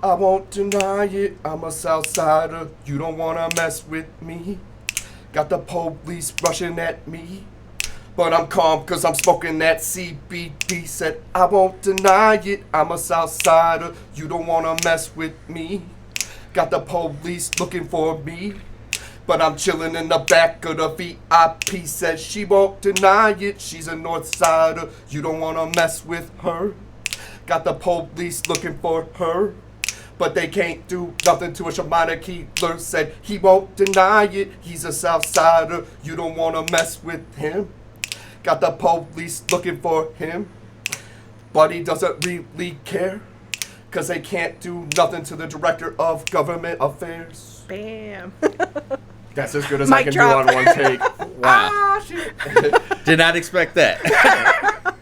I won't deny it, I'm a Southsider, you don't wanna mess with me. Got the police rushing at me, but I'm calm cause I'm smoking that CBD. Said I won't deny it, I'm a Southsider, you don't wanna mess with me. Got the police looking for me, but I'm chilling in the back of the VIP. Said she won't deny it, she's a Northsider, you don't wanna mess with her. Got the police looking for her, but they can't do nothing to a Shamana Keeler. Said he won't deny it, he's a Southsider, you don't wanna mess with him. Got the police looking for him, but he doesn't really care, cause they can't do nothing to the Director of Government Affairs. Bam. That's as good as I can drop. do on one take. Wow. Shit. Did not expect that.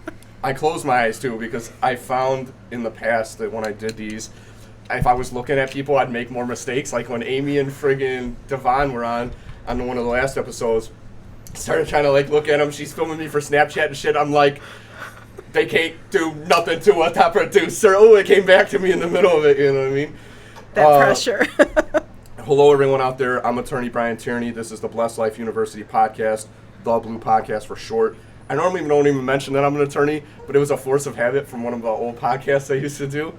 I closed my eyes too, because I found in the past that when I did these, if I was looking at people, I'd make more mistakes. Like when Amy and friggin' Devon were on one of the last episodes, started trying to like look at them. She's filming me for Snapchat and shit. I'm like, they can't do nothing to a top producer. Oh, it came back to me in the middle of it. You know what I mean? That pressure. Hello, everyone out there. I'm attorney Brian Tierney. This is the Blessed Life University podcast, the Blue Podcast for short. I normally don't even mention that I'm an attorney, but it was a force of habit from one of the old podcasts I used to do.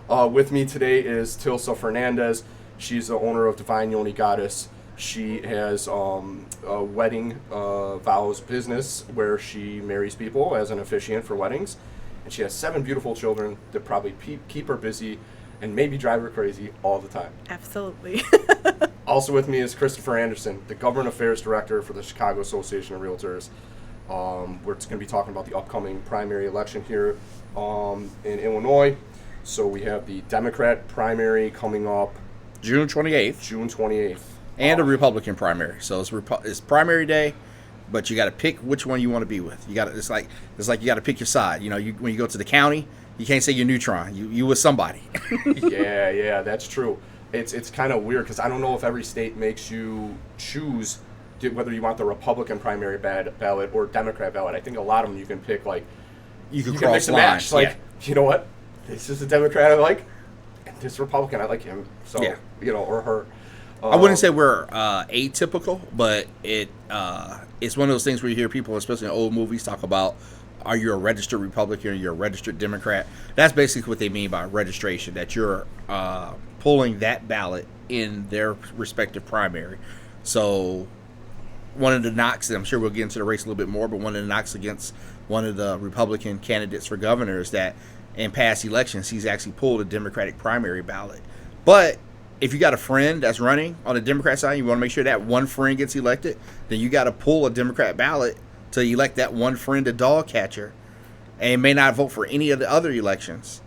With me today is Tilsa Fernandez. She's the owner of Divine Yoni Goddess. She has a wedding vows business where she marries people as an officiant for weddings. And she has 7 beautiful children that probably keep her busy and maybe drive her crazy all the time. Absolutely. Also with me is Kristopher Anderson, the Government Affairs Director for the Chicago Association of Realtors. We're going to be talking about the upcoming primary election here in Illinois. So we have the Democrat primary coming up June 28th. June 28th. And a Republican primary. So it's primary day, but you got to pick which one you want to be with. You got to. It's like you got to pick your side. You know, when you go to the county, you can't say you're neutron. You with somebody. Yeah, that's true. It's kind of weird because I don't know if every state makes you choose whether you want the Republican primary ballot or Democrat ballot. I think a lot of them you can pick like you can mix and match. lines. Like, you know what? This is a Democrat I like, and this Republican I like him. So you know, or her. I wouldn't say we're atypical, but it's one of those things where you hear people, especially in old movies, talk about, are you a registered Republican or you're a registered Democrat? That's basically what they mean by registration, that you're pulling that ballot in their respective primary. So one of the knocks, and I'm sure we'll get into the race a little bit more, but one of the knocks against one of the Republican candidates for governor is that in past elections, he's actually pulled a Democratic primary ballot. But if you got a friend that's running on the Democrat side, you want to make sure that one friend gets elected, then you got to pull a Democrat ballot to elect that one friend a dog catcher, and may not vote for any of the other elections.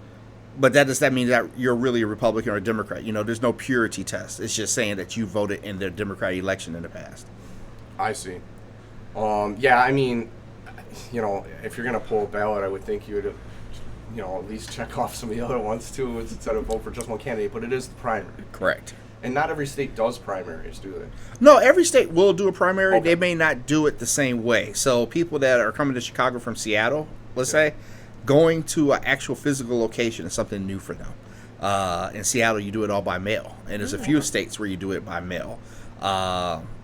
But does that mean that you're really a Republican or a Democrat? You know, there's no purity test. It's just saying that you voted in the Democratic election in the past. I see. Yeah, I mean, you know, if you're going to pull a ballot, I would think you would have, you know, at least check off some of the other ones too instead of vote for just one candidate. But it is the primary. Correct. And not every state does primaries, do they? No, every state will do a primary. Okay. They may not do it the same way. So people that are coming to Chicago from Seattle, let's say, going to an actual physical location is something new for them. In Seattle, you do it all by mail. And there's a few states where you do it by mail.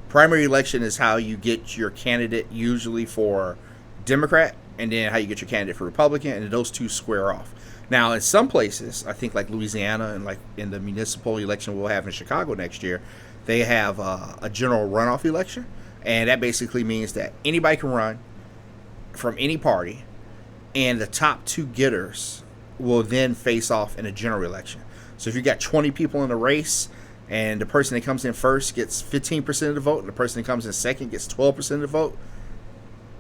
Primary election is how you get your candidate usually for Democrat, and then how you get your candidate for Republican, and those two square off. Now, in some places, I think like Louisiana and like in the municipal election we'll have in Chicago next year, they have a general runoff election, and that basically means that anybody can run from any party, and the top 2 getters will then face off in a general election. So if you got 20 people in the race, and the person that comes in first gets 15% of the vote, and the person that comes in second gets 12% of the vote,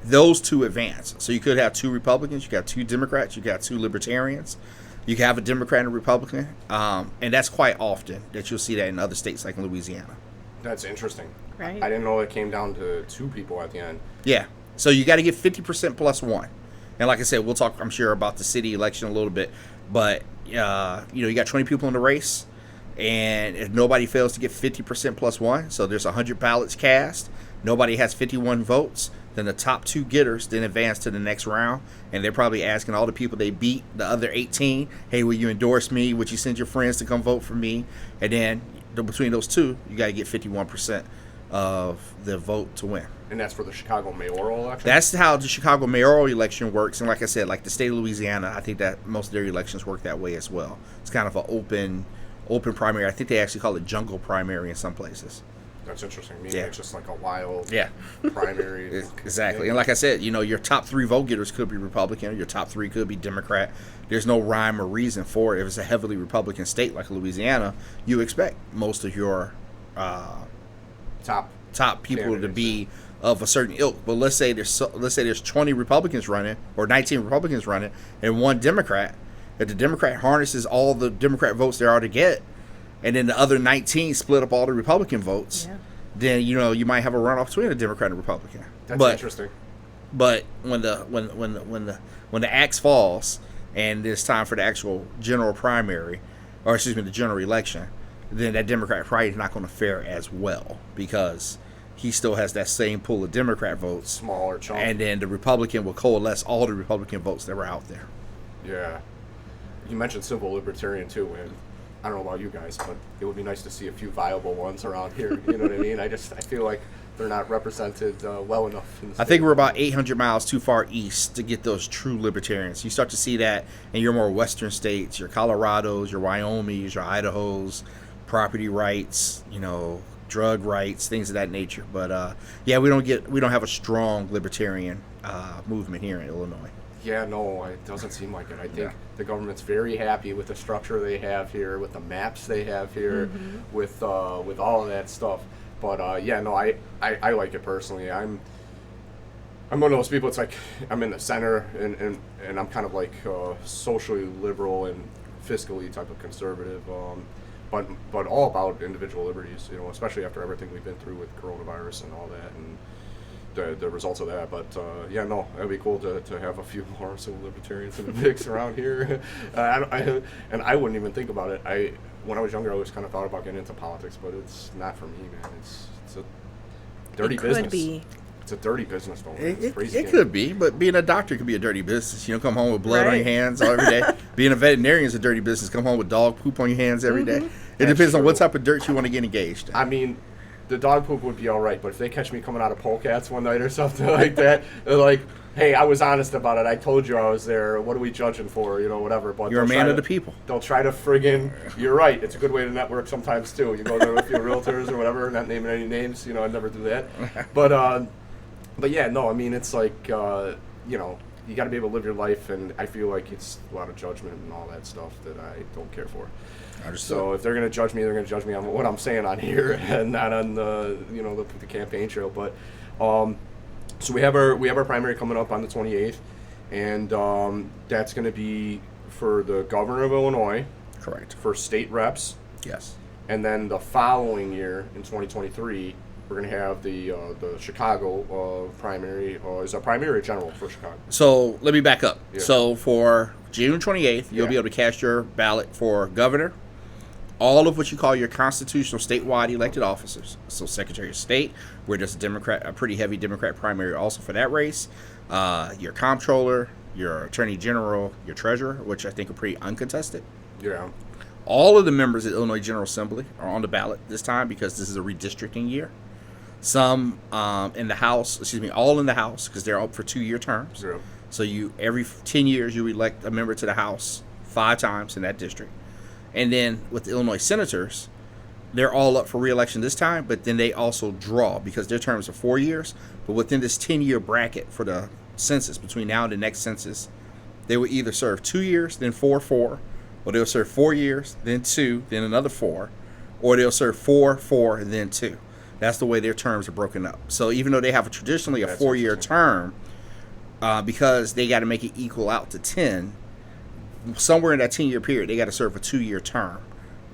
those 2 advance. So you could have 2 Republicans, you got 2 Democrats, you got 2 Libertarians, you can have a Democrat and a Republican, and that's quite often that you'll see that in other states like in Louisiana. That's interesting. Right. I didn't know it came down to 2 people at the end. Yeah. So you got to get 50% plus 1. And like I said, we'll talk, I'm sure, about the city election a little bit. But, you know, you got 20 people in the race. And if nobody fails to get 50% plus 1, so there's 100 ballots cast, nobody has 51 votes, then the top 2 getters then advance to the next round, and they're probably asking all the people they beat, the other 18, hey, will you endorse me? Would you send your friends to come vote for me? And then between those 2, you got to get 51% of the vote to win. And that's for the Chicago mayoral election? That's how the Chicago mayoral election works. And like I said, like the state of Louisiana, I think that most of their elections work that way as well. It's kind of an open primary. I think they actually call it jungle primary in some places. That's interesting. I mean, Yeah. it's just like a wild Yeah. primary. Exactly. And like I said, your top 3 vote getters could be Republican. Your top 3 could be Democrat. There's no rhyme or reason for it. If it's a heavily Republican state like Louisiana, you expect most of your top people candidates, to be of a certain ilk. But let's say there's 20 Republicans running or 19 Republicans running and 1 Democrat. If the Democrat harnesses all the Democrat votes there are to get, and then the other 19 split up all the Republican votes, then you might have a runoff between a Democrat and a Republican. That's interesting. But when the axe falls and it's time for the actual general primary, or excuse me, the general election, then that Democrat probably is not going to fare as well because he still has that same pool of Democrat votes, Smaller chunk. and then the Republican will coalesce all the Republican votes that were out there. Yeah. You mentioned civil libertarian too, and I don't know about you guys, but it would be nice to see a few viable ones around here. You know what I mean? I feel like they're not represented well enough. In the I think we're about 800 miles too far east to get those true libertarians. You start to see that in your more western states, your Colorados, your Wyomings, your Idahos, property rights, drug rights, things of that nature. But we don't have a strong libertarian movement here in Illinois. Yeah, no, it doesn't seem like it. I think the government's very happy with the structure they have here, with the maps they have here, with all of that stuff. But I like it personally. I'm one of those people. It's like I'm in the center, and I'm kind of like socially liberal and fiscally type of conservative. But all about individual liberties. Especially after everything we've been through with coronavirus and all that, and the results of that. But it'd be cool to have a few more civil libertarians in the mix around here. I wouldn't even think about it. When I was younger, I always kind of thought about getting into politics, but it's not for me, man. It's a dirty business. It could be. It's a dirty business, though. It's crazy. It could be, but being a doctor could be a dirty business. Come home with blood on your Right. hands every day. Being a veterinarian is a dirty business. Come home with dog poop on your hands every day. It That's depends on what true. type of dirt you want to get engaged in. I mean, the dog poop would be all right, but if they catch me coming out of polecats one night or something like that, they're like, hey, I was honest about it. I told you I was there. What are we judging for? Whatever. But You're a they'll man try of to- the people. They'll try to friggin', you're right. It's a good way to network sometimes, too. You go there with your realtors or whatever, not naming any names. I'd never do that. But yeah, no, I mean, it's like, you got to be able to live your life, and I feel like it's a lot of judgment and all that stuff that I don't care for. So if they're going to judge me, they're going to judge me on what I'm saying on here and not on the campaign trail. But so we have our primary coming up on the 28th, and that's going to be for the governor of Illinois, Correct. for state reps, Yes. and then the following year in 2023, we're going to have the Chicago primary. Is that primary or general for Chicago? So let me back up. Yeah. So for June 28th, you'll be able to cast your ballot for governor, all of what you call your constitutional statewide elected officers. So Secretary of State, where there's a pretty heavy Democrat primary also for that race, your comptroller, your attorney general, your treasurer, which I think are pretty uncontested. Yeah. All of the members of the Illinois General Assembly are on the ballot this time because this is a redistricting year. Some in the House, all in the House because they're up for 2-year terms. Yeah. So every 10 years you elect a member to the House 5 times in that district. And then with the Illinois senators, they're all up for re-election this time, but then they also draw because their terms are 4 years. But within this 10-year bracket for the census, between now and the next census, they will either serve 2 years, then 4, or they'll serve 4 years, then 2, then another 4, or they'll serve 4, and then 2. That's the way their terms are broken up. So even though they have traditionally a That's 4-year interesting. term, because they got to make it equal out to 10, somewhere in that 10-year period, they got to serve a 2-year term.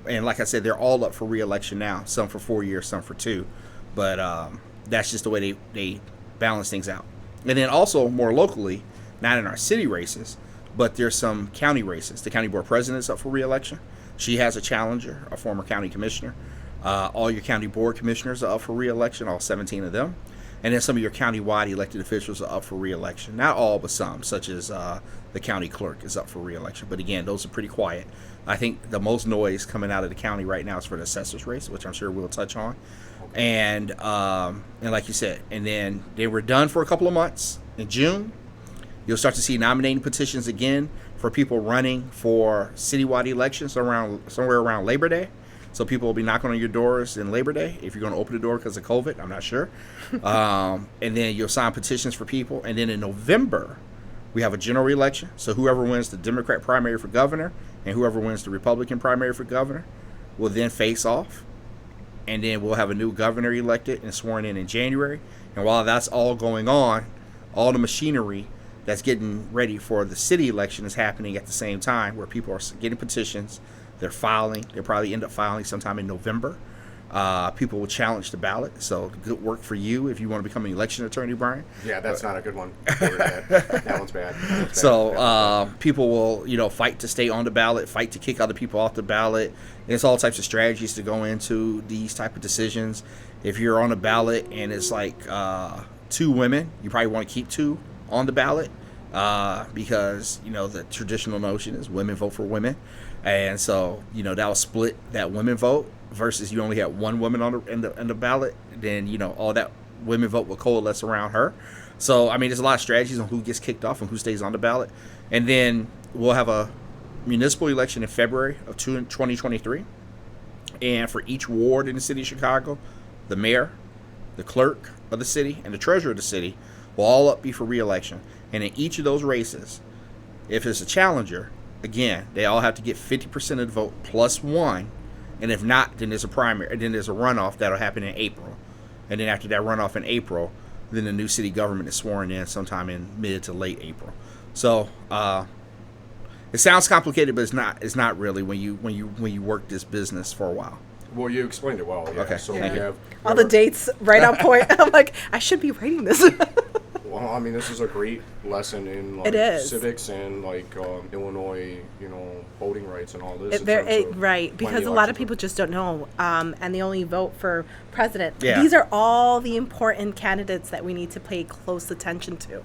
And like I said, they're all up for re-election now, some for 4 years, some for 2. But that's just the way they balance things out. And then also more locally, not in our city races, but there's some county races. The county board president is up for re-election. She has a challenger, a former county commissioner. All your county board commissioners are up for re-election, all 17 of them. And then some of your county-wide elected officials are up for re-election. Not all, but some, such as the county clerk is up for re-election. But again, those are pretty quiet. I think the most noise coming out of the county right now is for the assessors race, which I'm sure we'll touch on. And like you said, and then they were done for a couple of months. In June, you'll start to see nominating petitions again for people running for citywide elections somewhere around Labor Day. So people will be knocking on your doors in Labor Day if you're going to open the door because of COVID. I'm not sure. And then you'll sign petitions for people. And then in November, we have a general election. So whoever wins the Democrat primary for governor and whoever wins the Republican primary for governor will then face off. And then we'll have a new governor elected and sworn in January. And while that's all going on, all the machinery that's getting ready for the city election is happening at the same time, where people are getting petitions. They're filing. They'll probably end up filing sometime in November. People will challenge the ballot. So good work for you if you want to become an election attorney, Brian. Yeah, that's not a good one. That one's bad. So people will, fight to stay on the ballot, fight to kick other people off the ballot. And it's all types of strategies to go into these type of decisions. If you're on a ballot and it's like 2 women, you probably want to keep 2 on the ballot because, the traditional notion is women vote for women. And so, that'll split that women vote versus you only have 1 woman in the ballot. Then, all that women vote will coalesce around her. So, there's a lot of strategies on who gets kicked off and who stays on the ballot. And then we'll have a municipal election in February of 2023. And for each ward in the city of Chicago, the mayor, the clerk of the city, and the treasurer of the city will all up be for re-election. And in each of those races, if it's a challenger, again, they all have to get 50% of the vote plus 1. And if not, then there's a primary. Then there's a runoff that'll happen in April. And then after that runoff in April, then the new city government is sworn in sometime in mid to late April. So it sounds complicated, but it's not really when you work this business for a while. Well, you explained it well. Yeah. Okay. So Yeah. we have All the dates right on point. I'm like, I should be writing this. Well, this is a great lesson in It is. civics and Illinois, voting rights and all this. Right, because a lot of elections. people just don't know, and they only vote for president. Yeah. These are all the important candidates that we need to pay close attention to,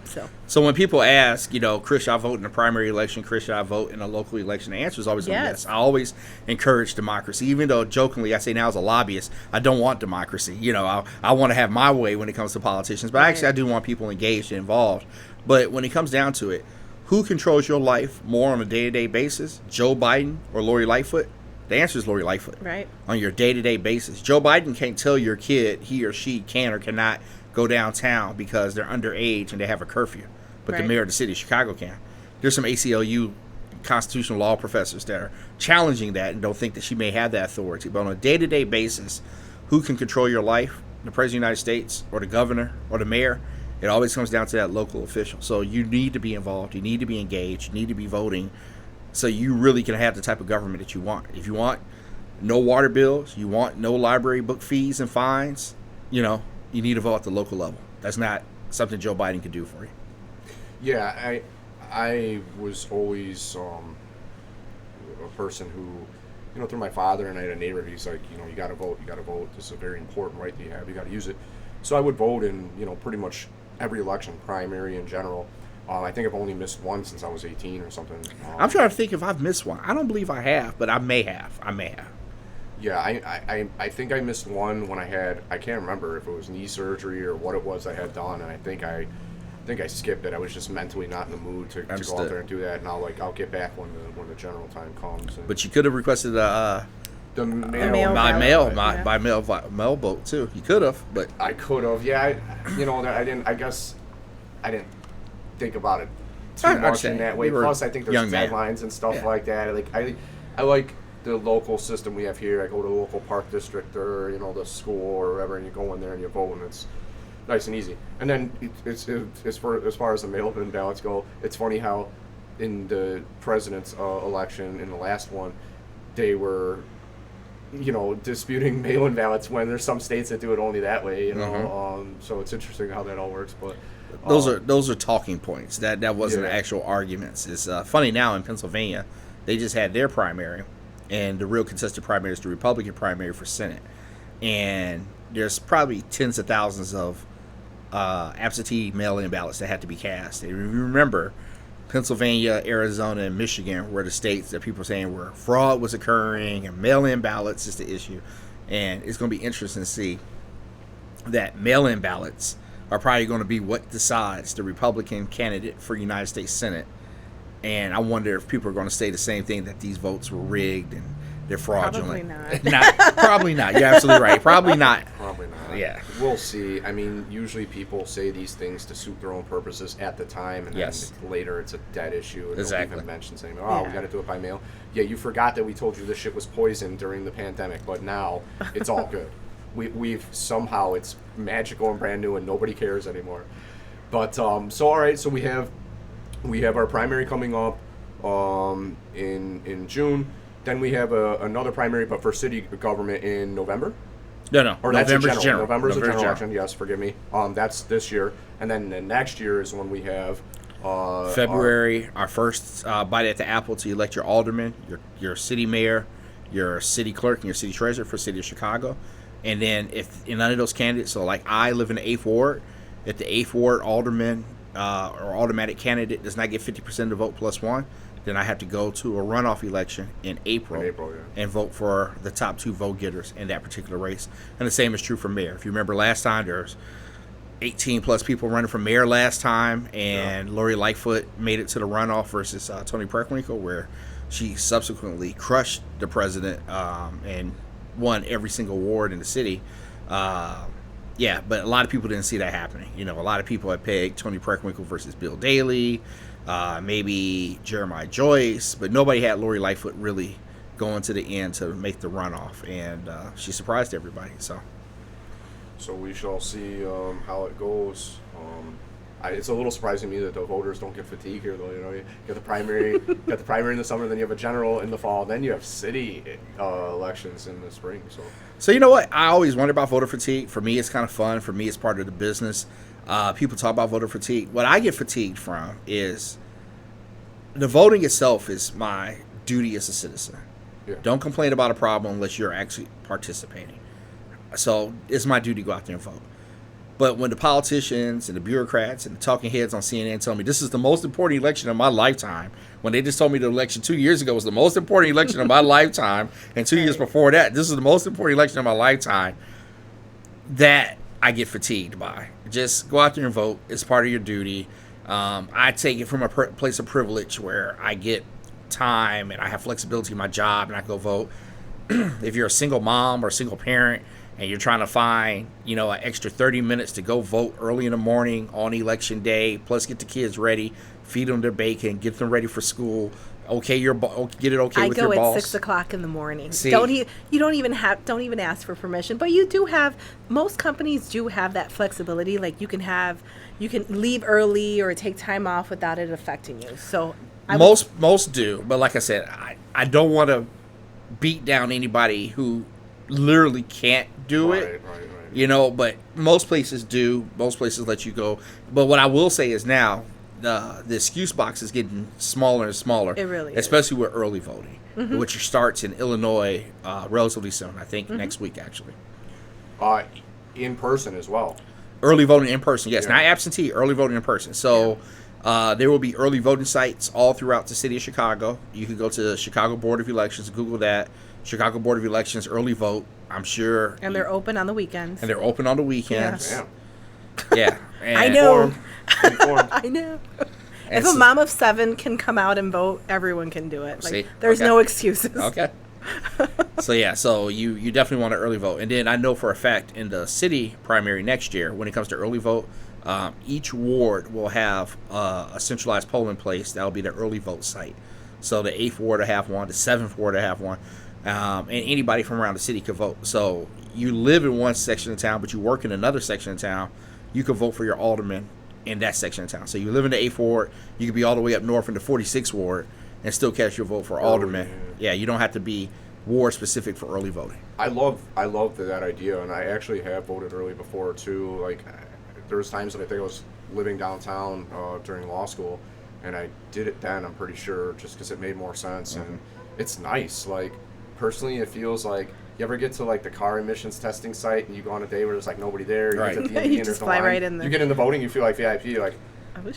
so. So when people ask, Chris, should I vote in a primary election? Chris, should I vote in a local election? The answer is always yes. I always encourage democracy, even though jokingly I say now as a lobbyist, I don't want democracy. I want to have my way when it comes to politicians, but actually I do want people engaged and involved. But when it comes down to it, who controls your life more on a day-to-day basis, Joe Biden or Lori Lightfoot? The answer is Lori Lightfoot. Right. On your day-to-day basis. Joe Biden can't tell your kid he or she can or cannot go downtown because they're underage and they have a curfew. But Right. the mayor of the city of Chicago can. There's some ACLU constitutional law professors that are challenging that and don't think that she may have that authority. But on a day-to-day basis, who can control your life? The President of the United States or the governor or the mayor? It always comes down to that local official. So you need to be involved. You need to be engaged. You need to be voting so you really can have the type of government that you want. If you want no water bills, you want no library book fees and fines, you need to vote at the local level. That's not something Joe Biden can do for you. Yeah, I was always a person who, through my father, and I had a neighbor, he's like, you got to vote. This is a very important right that you have. You got to use it. So I would vote in, pretty much every election, primary in general. I think I've only missed one since I was 18 or something. I'm trying to think if I've missed one. I don't believe I have, but I may have. Yeah, I think I missed one when I can't remember if it was knee surgery or what it was I had done, and I think I skipped it. I was just mentally not in the mood to go out there and do that, and I'll get back when the general time comes. But you could have requested the mail by mail vote too. You could have, but I could have. Yeah, I didn't. I guess I didn't think about it too much in that way. Plus, I think there's deadlines and stuff like that. I like the local system we have here. I go to the local park district or the school or wherever, and you go in there and you vote, and it's nice and easy. And then it's as far as the mail-in ballots go, it's funny how in the president's election, in the last one, they were disputing mail-in ballots when there's some states that do it only that way. So it's interesting how that all works, but. Those are talking points. That wasn't actual arguments. It's funny now in Pennsylvania, they just had their primary, and the real contested primary is the Republican primary for Senate. And there's probably tens of thousands of absentee mail-in ballots that had to be cast. And if you remember, Pennsylvania, Arizona, and Michigan were the states that people were saying where fraud was occurring and mail-in ballots is the issue. And it's going to be interesting to see that mail-in ballots are probably going to be what decides the Republican candidate for United States Senate. And I wonder if people are going to say the same thing, that these votes were rigged and they're fraudulent. Probably not. Probably not. You're absolutely right. Probably not. Probably not. Yeah. We'll see. I mean, usually people say these things to suit their own purposes at the time, and then later it's a dead issue. And Exactly. Don't even mention saying, "Oh, we got to do it by mail." Yeah, you forgot that we told you this shit was poison during the pandemic, but now it's all good. We've somehow it's magical and brand new, and nobody cares anymore. But so all right, so we have our primary coming up in June. Then we have another primary, but for city government in November. No. Or that's November's general. November's a general general. election. Yes, forgive me. That's this year, and then the next year is when we have February. Our first bite at the apple to elect your alderman, your city mayor, your city clerk, and your city treasurer for the city of Chicago. And then if none of those candidates, so like I live in the 8th Ward, if the 8th Ward alderman or automatic candidate does not get 50% of the vote plus one, then I have to go to a runoff election in April, and vote for the top 2 vote getters in that particular race. And the same is true for mayor. If you remember last time, there's 18 plus people running for mayor last time, and Lori Lightfoot made it to the runoff versus Toni Preckwinkle, where she subsequently crushed the president and won every single ward in the city. Yeah, but a lot of people didn't see that happening. You know, a lot of people had pegged Toni Preckwinkle versus Bill Daley, maybe Jeremiah Joyce, but nobody had Lori Lightfoot really going to the end to make the runoff, and she surprised everybody. So we shall see how it goes. It's a little surprising to me that the voters don't get fatigue here, though. You know, you get the primary, in the summer, then you have a general in the fall, then you have city elections in the spring. So you know what? I always wonder about voter fatigue. For me, it's kind of fun. For me, it's part of the business. People talk about voter fatigue. What I get fatigued from is the voting itself is my duty as a citizen. Yeah. Don't complain about a problem unless you're actually participating. So it's my duty to go out there and vote. But when the politicians and the bureaucrats and the talking heads on CNN tell me this is the most important election of my lifetime, when they just told me the election 2 years ago was the most important election of my lifetime, and 2 years before that, this is the most important election of my lifetime, that I get fatigued by. Just go out there and vote. It's part of your duty. I take it from a place of privilege where I get time and I have flexibility in my job and I go vote. If you're a single mom or a single parent and you're trying to find, an extra 30 minutes to go vote early in the morning on election day, plus get the kids ready, feed them their bacon, get them ready for school, get it okay with your boss. I go at 6 o'clock in the morning. See, you don't even ask for permission, but you do have. Most companies do have that flexibility. Like you can leave early or take time off without it affecting you. So most do, but like I said, I don't want to beat down anybody who literally can't do it. Right. But most places do. Most places let you go. But what I will say is now, the excuse box is getting smaller and smaller. It really is. Especially with early voting, which starts in Illinois relatively soon. I think next week, actually. In person as well. Early voting in person, yes. Not absentee, early voting in person. So there will be early voting sites all throughout the city of Chicago. You can go to the Chicago Board of Elections, Google that. Chicago Board of Elections early vote, I'm sure. And they're open on the weekends. Yeah. And I know. Informed. I know. And If a mom of 7 can come out and vote, everyone can do it. There's no excuses. Okay. So you definitely want to early vote. And then I know for a fact in the city primary next year, when it comes to early vote, each ward will have a centralized polling place. That'll be the early vote site. So the 8th ward will have one, the 7th ward will have one. And anybody from around the city could vote. So you live in one section of town, but you work in another section of town, you can vote for your alderman in that section of town. So you live in the 8th ward, you could be all the way up north in the 46th ward and still cast your vote for alderman. Yeah, you don't have to be ward specific for early voting. I love that idea, and I actually have voted early before too. Like there was times that I think I was living downtown during law school, and I did it then. I'm pretty sure just because it made more sense, and it's nice. Like personally, it feels like you ever get to like the car emissions testing site and you go on a day where there's like nobody there. Right. You, get to You just fly right in there. You get in the voting, you feel like VIP. You're like,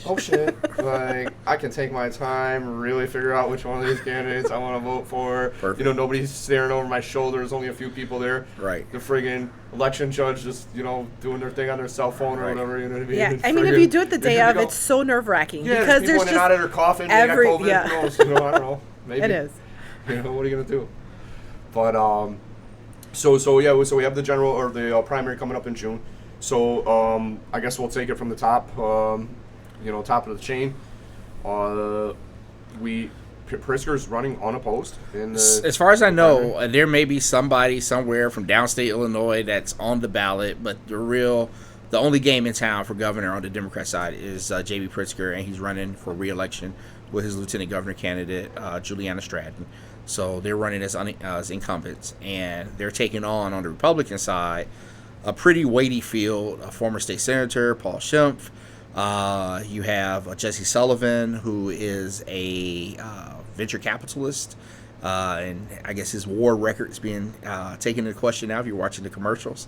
oh shit! Like I can take my time, really figure out which one of these candidates I want to vote for. Perfect. You know, nobody's staring over my shoulder. There's only a few people there. Right. The friggin' election judge just doing their thing on their cell phone or whatever. You know what I mean? Yeah, And I mean, if you do it the day of, it's so nerve-wracking because there's people in and just out of their coffin. They got COVID. yeah. Who knows? I don't know. Maybe It is. What are you gonna do? But so we have the general or the primary coming up in June. So I guess we'll take it from the top. Top of the chain. Pritzker's running unopposed. As far as I know, there may be somebody somewhere from downstate Illinois that's on the ballot, but the only game in town for governor on the Democrat side is J.B. Pritzker, and he's running for re-election with his lieutenant governor candidate, Juliana Stratton. So they're running as incumbents, and they're taking on the Republican side, a pretty weighty field, a former state senator, Paul Schimpf. You have Jesse Sullivan, who is a venture capitalist, and I guess his war record is being taken into question now if you're watching the commercials.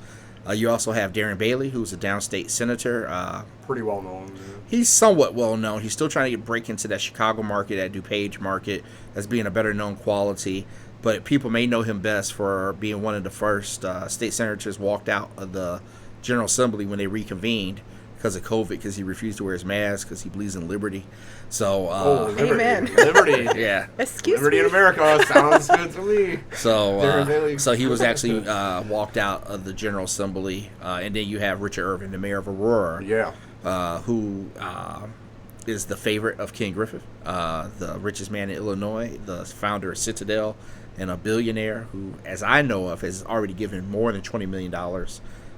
You also have Darren Bailey, who's a downstate senator. Pretty well known. Yeah. He's somewhat well known. He's still trying to break into that Chicago market, that DuPage market, as being a better known quality. But people may know him best for being one of the first state senators walked out of the General Assembly when they reconvened because of COVID, because he refused to wear his mask because he believes in liberty. So, liberty. Amen. Liberty. Yeah. Excuse liberty me. in America sounds good to me. So he was actually walked out of the General Assembly, and then you have Richard Irving, the mayor of Aurora, who is the favorite of Ken Griffith, the richest man in Illinois, the founder of Citadel, and a billionaire who, as I know of, has already given more than $20 million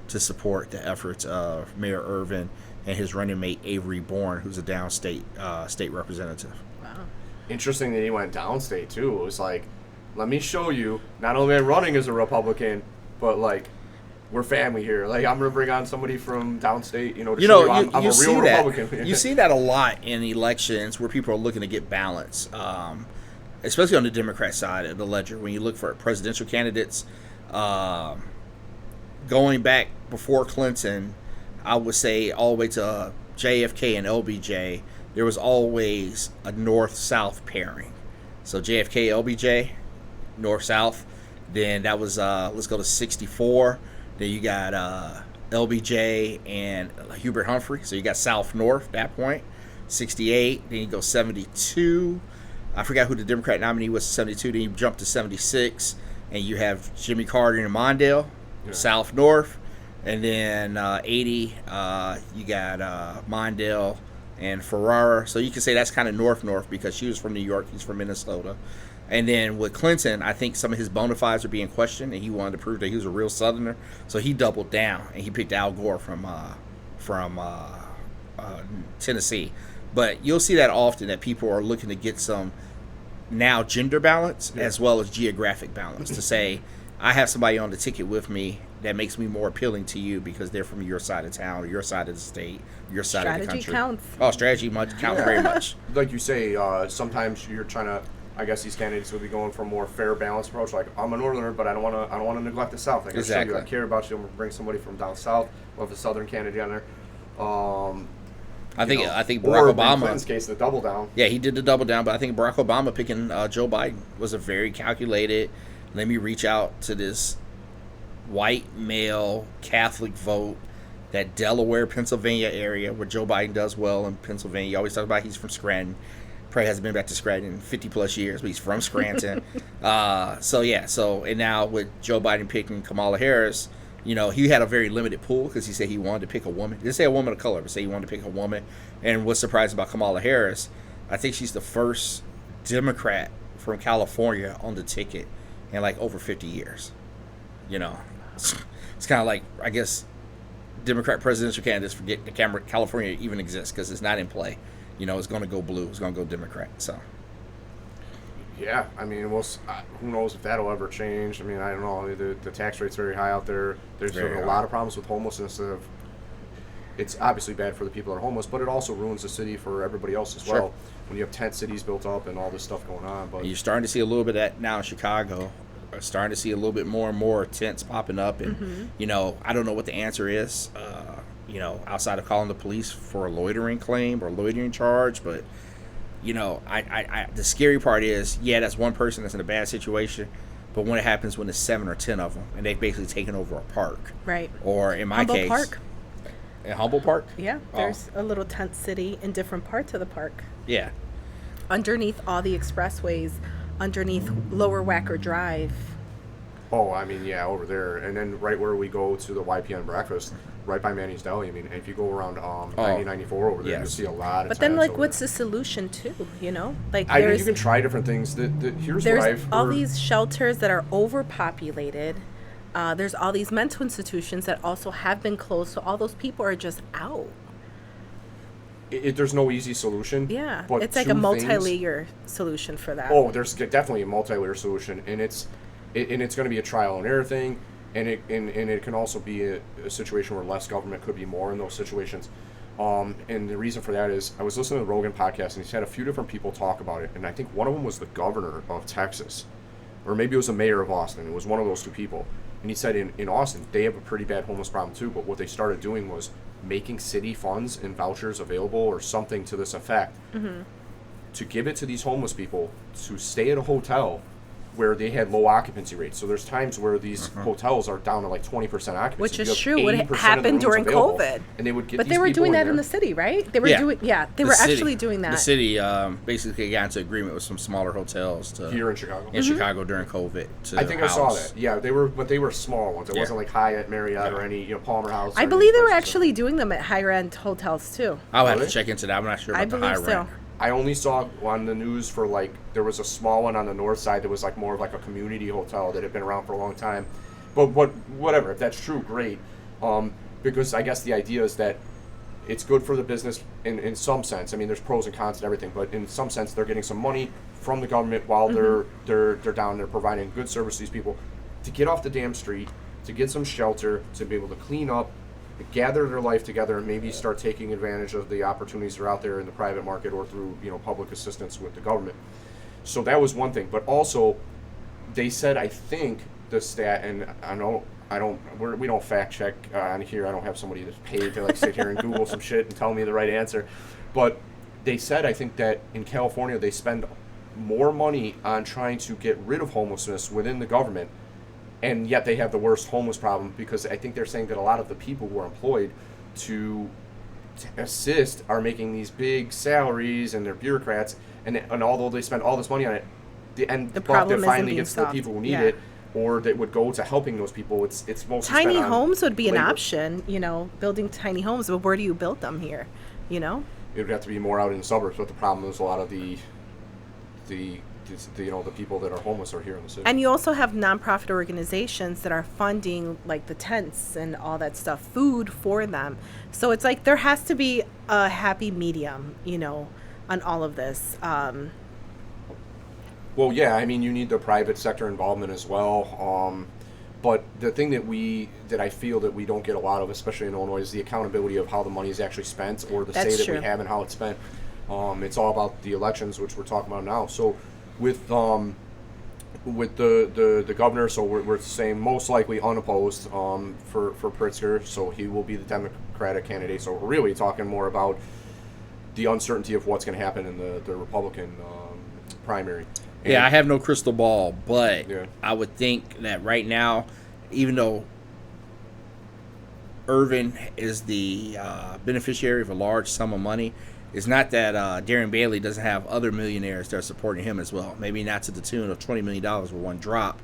to support the efforts of Mayor Irvin and his running mate Avery Bourne, who's a downstate state representative. Wow. Interesting that he went downstate too. It was like, let me show you, not only am I running as a Republican, but like we're family here. Like I'm gonna bring on somebody from downstate, I'm a real Republican. You see that a lot in elections where people are looking to get balance, especially on the Democrat side of the ledger. When you look for presidential candidates, going back before Clinton, I would say all the way to JFK and LBJ, there was always a north-south pairing. So JFK, LBJ, north-south. Then that was, let's go to 64. Then you got LBJ and Hubert Humphrey. So you got south-north at that point. 68. Then you go 72. I forgot who the Democrat nominee was, 72. Then you jump to 76. And you have Jimmy Carter and Mondale, south-north. And then 80, you got Mondale and Ferrara. So you can say that's kind of north-north because she was from New York, he's from Minnesota. And then with Clinton, I think some of his bona fides are being questioned, and he wanted to prove that he was a real Southerner. So he doubled down, and he picked Al Gore from Tennessee. But you'll see that often, that people are looking to get some now gender balance as well as geographic balance to say, I have somebody on the ticket with me that makes me more appealing to you because they're from your side of town or your side of the state, your side of the country. Strategy counts. Oh, strategy counts very much. Like you say, sometimes you're trying to. I guess these candidates would be going for a more fair, balanced approach. Like I'm a Northerner, but I don't want to neglect the South. Like Exactly. I care about you. I'm gonna bring somebody from down south. We'll have a Southern candidate on there. I think Barack or in Obama. Clinton's case, the double down. Yeah, he did the double down, but I think Barack Obama picking Joe Biden was a very calculated. Let me reach out to this white male Catholic vote, that Delaware, Pennsylvania area where Joe Biden does well in Pennsylvania. You always talk about he's from Scranton. Probably hasn't been back to Scranton in 50 plus years, but he's from Scranton. And now with Joe Biden picking Kamala Harris, he had a very limited pool because he said he wanted to pick a woman. He didn't say a woman of color, but say he wanted to pick a woman. And what's surprising about Kamala Harris, I think she's the first Democrat from California on the ticket in like over 50 years. It's kind of like, I guess, Democrat presidential candidates forget that California even exists because it's not in play. It's going to go blue. It's going to go Democrat. So. Yeah, I mean, who knows if that'll ever change. I mean, I don't know. The tax rate's very high out there. There's a lot of problems with homelessness. It's obviously bad for the people that are homeless, but it also ruins the city for everybody else as well. When you have tent cities built up and all this stuff going on. But you're starting to see a little bit of that now in Chicago. starting to see a little bit more and more tents popping up, and I don't know what the answer is. Outside of calling the police for a loitering claim or loitering charge, but the scary part is, that's one person that's in a bad situation, but when it happens when there's 7 or 10 of them, and they've basically taken over a park, right? Or in my Humboldt case, Park. A Humboldt Park. Yeah, there's a little tent city in different parts of the park. Yeah. Underneath all the expressways, underneath Lower Wacker Drive. Oh, I mean, yeah, over there. And then right where we go to the YPN breakfast, right by Manny's Deli. I mean, if you go around 9094 over there, you'll see a lot of But then, like, what's there. the solution, too, Like, I mean, you can try different things. Here's what I've heard. All these shelters that are overpopulated. There's all these mental institutions that also have been closed, so all those people are just out. There's no easy solution. Yeah, but it's like a multi-layer solution for that. Oh, there's definitely a multi-layer solution, and it's going to be a trial and error thing, and it can also be a situation where less government could be more in those situations. And the reason for that is I was listening to the Rogan podcast, and he's had a few different people talk about it, and I think one of them was the governor of Texas, or maybe it was the mayor of Austin. It was one of those two people. And he said in Austin, they have a pretty bad homeless problem too, but what they started doing was making city funds and vouchers available or something to this effect to give it to these homeless people to stay at a hotel where they had low occupancy rates. So there's times where these hotels are down to like 20% occupancy. Which is true. What happened during COVID. And they would get but they were doing that in the city, right? They were actually doing that. The city basically got into agreement with some smaller hotels here in Chicago. In Chicago during COVID. I think I saw that. Yeah, they were small ones. It wasn't like Hyatt, Marriott, or any Palmer House. I believe they were actually doing them at higher end hotels too. I'll have to check into that. I'm not sure about the higher end. I only saw on the news for there was a small one on the north side that was like more of like a community hotel that had been around for a long time. But whatever, if that's true, great. Because I guess the idea is that it's good for the business in some sense. I mean, there's pros and cons to everything, but in some sense, they're getting some money from the government while they're down there providing good service to these people to get off the damn street, to get some shelter, to be able to clean up, gather their life together, and maybe start taking advantage of the opportunities that are out there in the private market or through public assistance with the government. So that was one thing. But also, they said, I think the stat, and we don't fact check on here. I don't have somebody that's paid to sit here and Google some shit and tell me the right answer. But they said, I think that in California they spend more money on trying to get rid of homelessness within the government, and yet they have the worst homeless problem, because I think they're saying that a lot of the people who are employed to assist are making these big salaries, and they're bureaucrats, and although they spend all this money on it, the problem finally gets to the people who need it, or that would go to helping those people. It's mostly tiny homes would be labor. An option, building tiny homes, but where do you build them here? It would have to be more out in the suburbs, but the problem is a lot of the people that are homeless are here in the city. And you also have nonprofit organizations that are funding like the tents and all that stuff, food for them. So it's like there has to be a happy medium, on all of this. Well, yeah, I mean, you need the private sector involvement as well. But the thing that I feel that we don't get a lot of, especially in Illinois, is the accountability of how the money is actually spent, or the say that we have and how it's spent. It's all about the elections, which we're talking about now. So with the governor, so we're saying most likely unopposed for Pritzker, so he will be the Democratic candidate. So we're really talking more about the uncertainty of what's going to happen in the Republican primary. And I have no crystal ball, but I would think that right now, even though Irving is the beneficiary of a large sum of money, it's not that Darren Bailey doesn't have other millionaires that are supporting him as well. Maybe not to the tune of $20 million with one drop,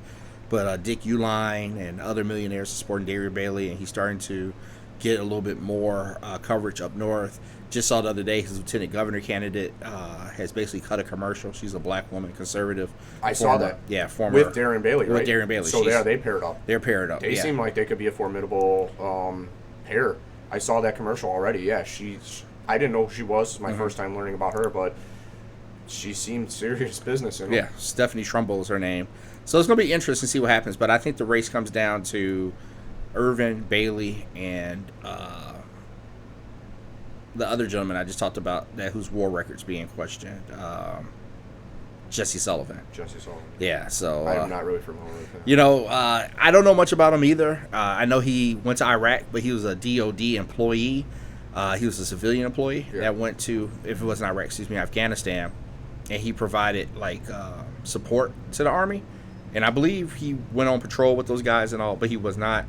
but Dick Uihlein and other millionaires are supporting Darren Bailey, and he's starting to get a little bit more coverage up north. Just saw the other day his lieutenant governor candidate has basically cut a commercial. She's a black woman, conservative. Saw that. Yeah, former. With Darren Bailey, right? With Darren Bailey. So they paired up. They're paired up. They seem like they could be a formidable pair. I saw that commercial already. Yeah, I didn't know who she was. It was my first time learning about her, but she seemed serious business. Yeah, Stephanie Trumbull is her name. So it's going to be interesting to see what happens, but I think the race comes down to Irving, Bailey, and the other gentleman I just talked about, whose war record's being questioned. Jesse Sullivan. Jesse Sullivan. Yeah, so I'm not really familiar with him. You know, I don't know much about him either. I know he went to Iraq, but he was a DOD employee. He was a civilian employee that went to, if it wasn't Iraq, Afghanistan, and he provided like support to the Army. And I believe he went on patrol with those guys and all, but he was not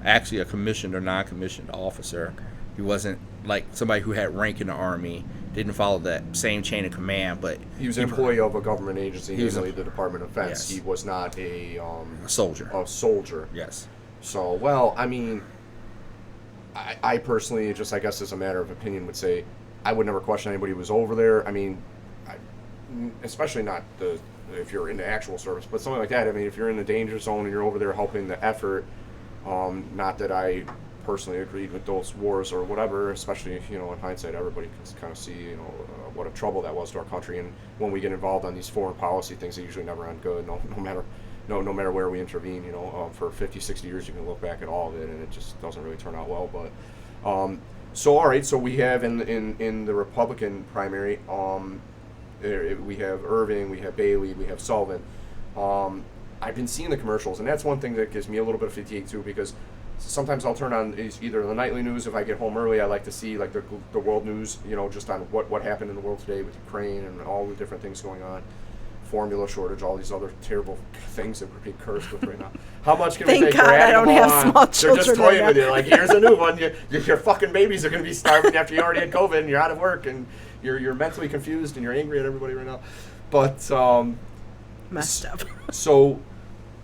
actually a commissioned or non-commissioned officer. He wasn't like somebody who had rank in the Army. Didn't follow that same chain of command, but he was an employee of a government agency, namely the Department of Defense. Yes. He was not a soldier. A soldier. Yes. So, well, I mean, I personally, just I guess as a matter of opinion, would say I would never question anybody who was over there. I mean, especially not if you're in the actual service, but something like that. I mean, if you're in the danger zone and you're over there helping the effort, not that I personally agreed with those wars or whatever, especially, you know, in hindsight, everybody can kind of see, you know, what a trouble that was to our country. And when we get involved on these foreign policy things, they usually never end good, no matter where we intervene. You know, for 50, 60 years, you can look back at all of it, and it just doesn't really turn out well. But so all right, so we have in the Republican primary, we have Irving, we have Bailey, we have Sullivan. I've been seeing the commercials, and that's one thing that gives me a little bit of fatigue too, because sometimes I'll turn on either the nightly news. If I get home early, I like to see like the world news, you know, just on what happened in the world today with Ukraine and all the different things going on, formula shortage, all these other terrible things that we're being cursed with right now. How much can we take? Thank God I don't have small children. They're just toying with you. Like, here's a new one. Your fucking babies are going to be starving after you already had COVID and you're out of work and you're mentally confused and you're angry at everybody right now. But messed up. So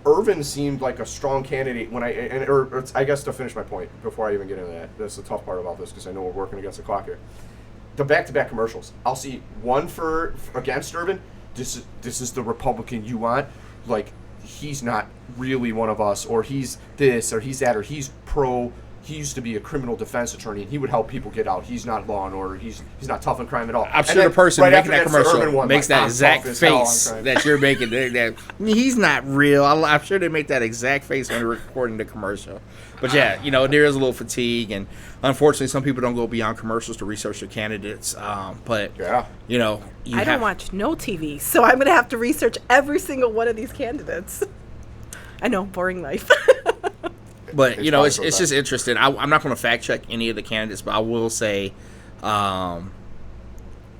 Irvin seemed like a strong candidate when I guess to finish my point before I even get into that. That's the tough part about this because I know we're working against the clock here. The back-to-back commercials. I'll see one for against Irvin. This is the Republican you want. Like, he's not really one of us, or he's this, or he's that, or he's pro. He used to be a criminal defense attorney, and he would help people get out. He's not law and order. He's not tough on crime at all. I'm sure the person making that commercial makes that exact face that you're making. He's not real. I'm sure they make that exact face when they're recording the commercial. But yeah, you know, there is a little fatigue, and unfortunately, some people don't go beyond commercials to research their candidates. But yeah, you know, I don't watch no TV, so I'm gonna have to research every single one of these candidates. I know, boring life. But, you know, it's just interesting. I'm not going to fact check any of the candidates, but I will say the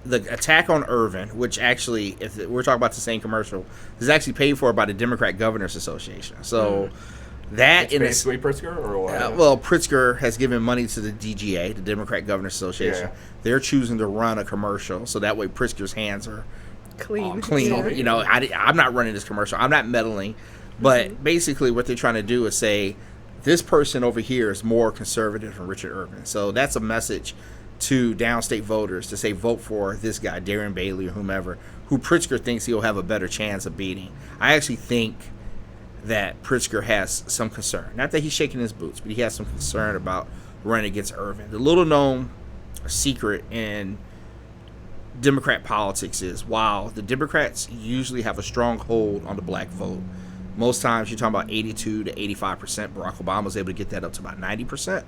attack on Irvin, which actually, if we're talking about the same commercial, is actually paid for by the Democrat Governors Association. So that it's basically Pritzker or what? Well, Pritzker has given money to the DGA, the Democrat Governors Association. Yeah. They're choosing to run a commercial, so that way Pritzker's hands are clean. Yeah. You know, I'm not running this commercial. I'm not meddling. But basically what they're trying to do is say, this person over here is more conservative than Richard Irvin. So that's a message to downstate voters to say, vote for this guy, Darren Bailey or whomever, who Pritzker thinks he'll have a better chance of beating. I actually think that Pritzker has some concern. Not that he's shaking his boots, but he has some concern about running against Irvin. The little known secret in Democrat politics is, while the Democrats usually have a strong hold on the black vote, most times you're talking about 82 to 85%. Barack Obama was able to get that up to about 90%.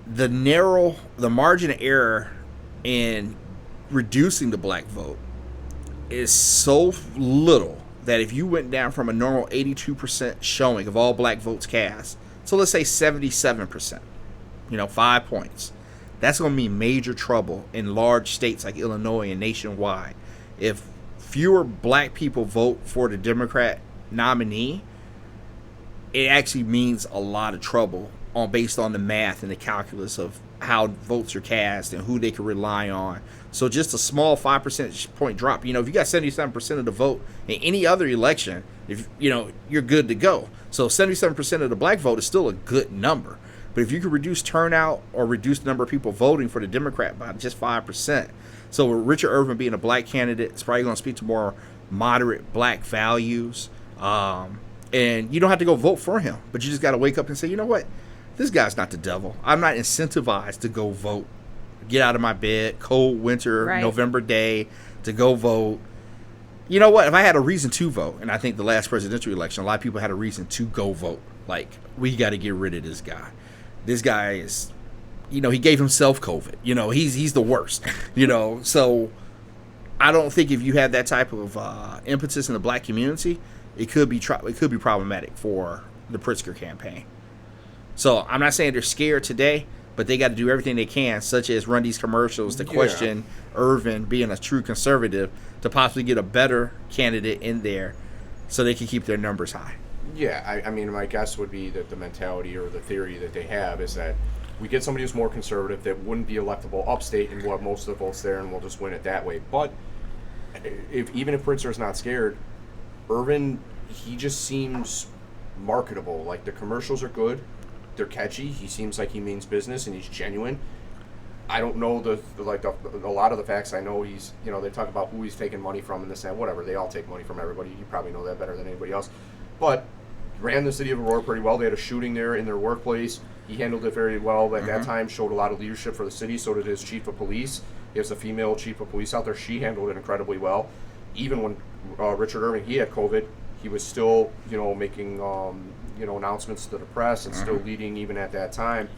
The margin of error in reducing the black vote is so little that if you went down from a normal 82% showing of all black votes cast, so let's say 77%, 5 points, that's going to mean major trouble in large states like Illinois and nationwide. If fewer black people vote for the Democrat nominee, it actually means a lot of trouble based on the math and the calculus of how votes are cast and who they can rely on. So just a small 5 percentage point drop. If you got 77% of the vote in any other election, you're good to go. So 77% of the black vote is still a good number. But if you could reduce turnout or reduce the number of people voting for the Democrat by just 5%, so with Richard Irvin being a black candidate, it's probably going to speak to more moderate black values. And you don't have to go vote for him, but you just got to wake up and say, you know what? This guy's not the devil. I'm not incentivized to go vote. Get out of my bed, cold winter, November day, to go vote. You know what? If I had a reason to vote, and I think the last presidential election, a lot of people had a reason to go vote. Like, we got to get rid of this guy. This guy is... he gave himself COVID. He's the worst. So I don't think if you have that type of impetus in the black community, it could be problematic for the Pritzker campaign. So I'm not saying they're scared today, but they got to do everything they can, such as run these commercials to question Irving being a true conservative, to possibly get a better candidate in there so they can keep their numbers high. Yeah, I mean, my guess would be that the mentality or the theory that they have is that we get somebody who's more conservative that wouldn't be electable upstate, and we'll have most of the votes there, and we'll just win it that way. But even if Pritzker's not scared, Irving, he just seems marketable. Like, the commercials are good. They're catchy. He seems like he means business and he's genuine. I don't know a lot of the facts. I know he's, they talk about who he's taking money from and this and whatever. They all take money from everybody. You probably know that better than anybody else. But ran the city of Aurora pretty well. They had a shooting there in their workplace. He handled it very well. At that time, showed a lot of leadership for the city. So did his chief of police. He has a female chief of police out there. She handled it incredibly well. Even when Richard Irving, he had COVID, he was still, making announcements to the press and still leading even at that time.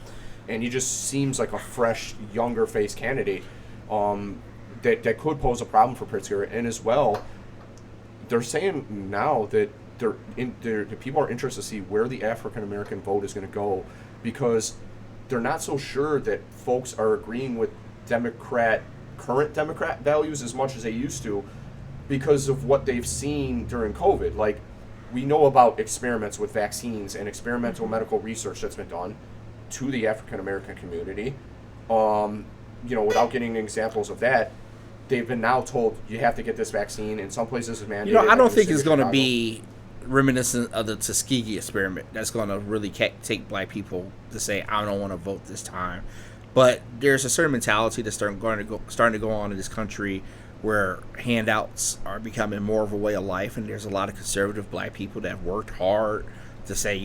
And he just seems like a fresh, younger face candidate that could pose a problem for Pritzker. And as well, they're saying now that the people are interested to see where the African American vote is going to go, because they're not so sure that folks are agreeing with current Democrat values as much as they used to, because of what they've seen during COVID. Like, we know about experiments with vaccines and experimental medical research that's been done to the African American community. Without getting examples of that, they've been now told you have to get this vaccine. In some places, it's mandated. I don't think it's going to be reminiscent of the Tuskegee experiment that's going to really take black people to say, I don't want to vote this time. But there's a certain mentality that's starting to go on in this country, where handouts are becoming more of a way of life, and there's a lot of conservative black people that have worked hard to say,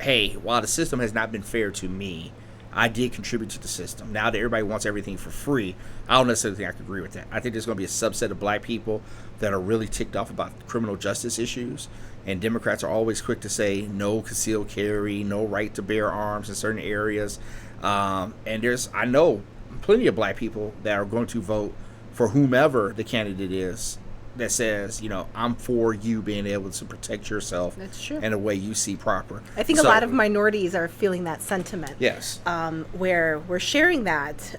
hey, while the system has not been fair to me, I did contribute to the system. Now that everybody wants everything for free, I don't necessarily think I can agree with that. I think there's going to be a subset of black people that are really ticked off about criminal justice issues, and Democrats are always quick to say no concealed carry, no right to bear arms in certain areas. And I know plenty of black people that are going to vote for whomever the candidate is that says, I'm for you being able to protect yourself. That's true. In a way you see proper. I think a lot of minorities are feeling that sentiment. Yes. Where we're sharing that.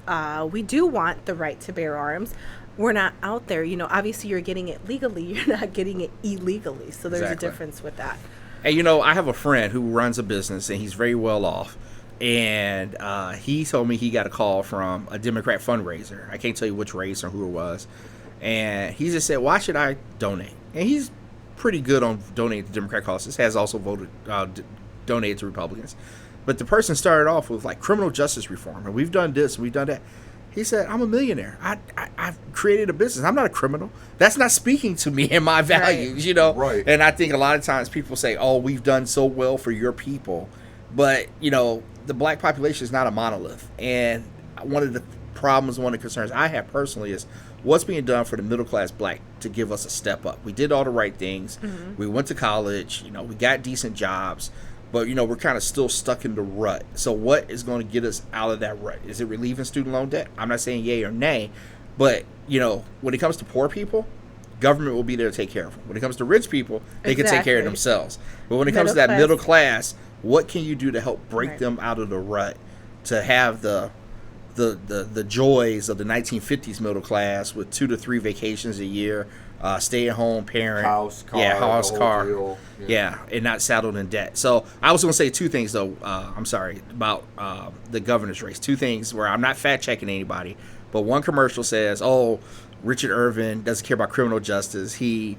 We do want the right to bear arms. We're not out there. Obviously you're getting it legally. You're not getting it illegally. So there's a difference with that. And, I have a friend who runs a business, and he's very well off. And he told me he got a call from a Democrat fundraiser. I can't tell you which race or who it was. And he just said, why should I donate? And he's pretty good on donating to Democrat causes. Has also donated to Republicans. But the person started off with criminal justice reform. And we've done this, we've done that. He said, I'm a millionaire. I've created a business. I'm not a criminal. That's not speaking to me and my values, Right. And I think a lot of times people say, oh, we've done so well for your people. But, the black population is not a monolith. And one of the problems, one of the concerns I have personally is what's being done for the middle class black to give us a step up. We did all the right things. We went to college. We got decent jobs. But, we're kind of still stuck in the rut. So what is going to get us out of that rut? Is it relieving student loan debt? I'm not saying yay or nay. But, when it comes to poor people, government will be there to take care of them. When it comes to rich people, they can take care of themselves. But when it comes to that middle class, what can you do to help break them out of the rut, to have the joys of the 1950s middle class with 2 to 3 vacations a year, stay-at-home parent, house, car, and not saddled in debt. So I was going to say 2 things, though. About the governor's race. 2 things where I'm not fact-checking anybody, but one commercial says, "Oh, Richard Irving doesn't care about criminal justice. He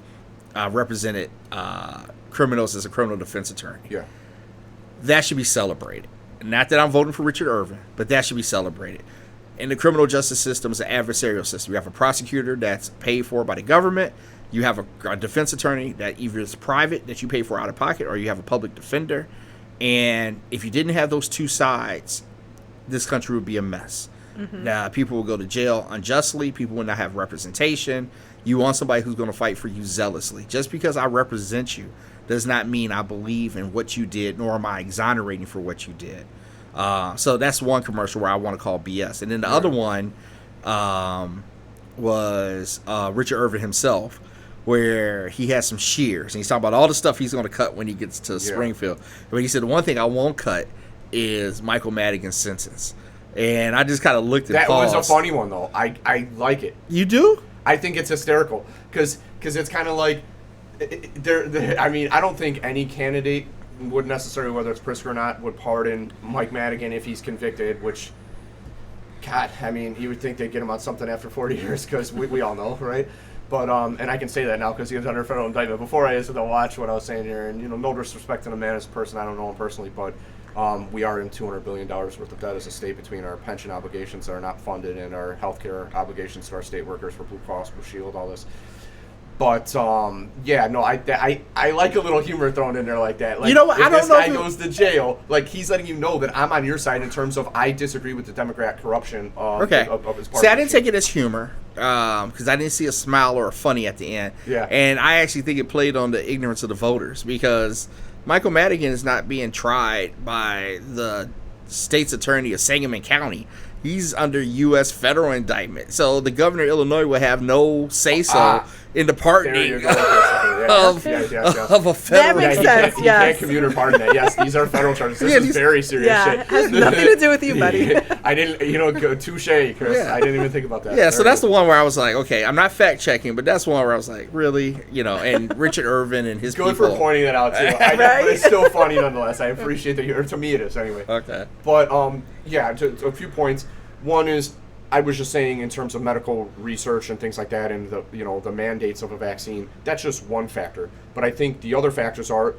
represented criminals as a criminal defense attorney." Yeah. That should be celebrated. Not that I'm voting for Richard Irving, but that should be celebrated. And the criminal justice system is an adversarial system. You have a prosecutor that's paid for by the government. You have a defense attorney that either is private, that you pay for out of pocket, or you have a public defender. And if you didn't have those 2 sides, this country would be a mess. Now, people will go to jail unjustly. People will not have representation. You want somebody who's going to fight for you zealously. Just because I represent you does not mean I believe in what you did, nor am I exonerating for what you did. So that's one commercial where I want to call BS. And then the other one was Richard Irving himself, where he has some shears, and he's talking about all the stuff he's going to cut when he gets to Springfield. But he said, the one thing I won't cut is Michael Madigan's sentence. And I just kind of looked at paused. That was a funny one, though. I like it. You do? I think it's hysterical because it's kind of like, I mean, I don't think any candidate would necessarily, whether it's Pritzker or not, would pardon Mike Madigan if he's convicted, which, God, I mean, you would think they'd get him on something after 40 years because we all know, right? But, and I can say that now because he was under federal indictment. Before I used to watch what I was saying here, and, no disrespect to the man as a person, I don't know him personally, but we are in $200 billion worth of debt as a state between our pension obligations that are not funded and our health care obligations to our state workers for Blue Cross, Blue Shield, all this. But yeah, no, I like a little humor thrown in there like that. Like, I don't know. This guy goes to jail. Like, he's letting you know that I'm on your side in terms of I disagree with the Democrat corruption of his party. See, I didn't take it as humor because I didn't see a smile or a funny at the end. Yeah. And I actually think it played on the ignorance of the voters because Michael Madigan is not being tried by the state's attorney of Sangamon County. He's under U.S. federal indictment. So the governor of Illinois will have no say-so in the pardoning of a federal. That makes sense, you can't commuter pardon that. Yes, these are federal charges. This is very serious shit. It has nothing to do with you, buddy. I didn't, touche, Chris. Yeah. I didn't even think about that. Yeah, so that's the one where I was like, okay, I'm not fact-checking, but that's one where I was like, really? and Richard Irving and his Good people. for pointing that out, too. But it's still funny nonetheless. I appreciate that. Or to me it is, anyway. Okay. But, yeah, to a few points. One is, I was just saying in terms of medical research and things like that and the mandates of a vaccine, that's just one factor. But I think the other factors are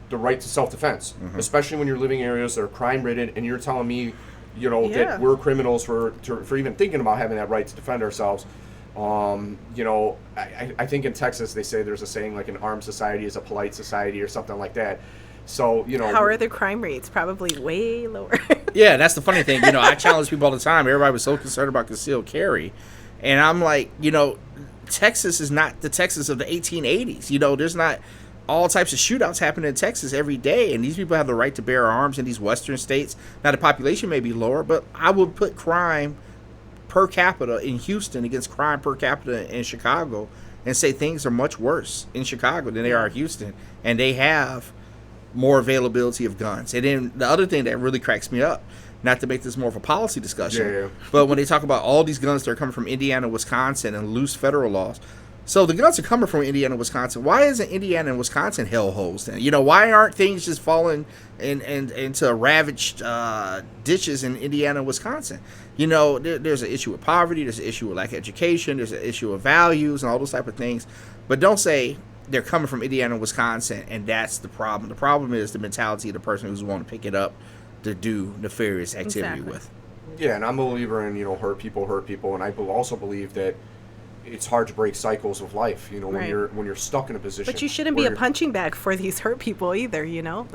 the right to self-defense, especially when you're living in areas that are crime-ridden and you're telling me, that we're criminals for even thinking about having that right to defend ourselves. I think in Texas they say there's a saying like an armed society is a polite society or something like that. So, how are the crime rates? Probably way lower. Yeah, that's the funny thing. I challenge people all the time. Everybody was so concerned about concealed carry. And I'm like, Texas is not the Texas of the 1880s. There's not all types of shootouts happening in Texas every day. And these people have the right to bear arms in these western states. Now, the population may be lower, but I would put crime per capita in Houston against crime per capita in Chicago and say things are much worse in Chicago than they are in Houston. And they have more availability of guns. And then the other thing that really cracks me up, not to make this more of a policy discussion, but when they talk about all these guns that are coming from Indiana, Wisconsin, and loose federal laws. So the guns are coming from Indiana, Wisconsin. Why isn't Indiana and Wisconsin hellholes then? Why aren't things just falling into ravaged ditches in Indiana, Wisconsin? There's an issue with poverty. There's an issue with lack of education. There's an issue of values and all those type of things. But don't say they're coming from Indiana, Wisconsin, and that's the problem. The problem is the mentality of the person who's wanting to pick it up to do nefarious activity with. Yeah, and I'm a believer in, hurt people, and I also believe that it's hard to break cycles of life, when you're stuck in a position. But you shouldn't be a punching bag for these hurt people either, No,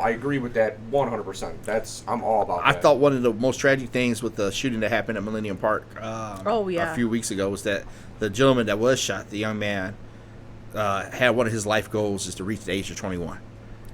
I agree with that 100%. I'm all about that. I thought one of the most tragic things with the shooting that happened at Millennium Park a few weeks ago was that the gentleman that was shot, the young man, had one of his life goals is to reach the age of 21.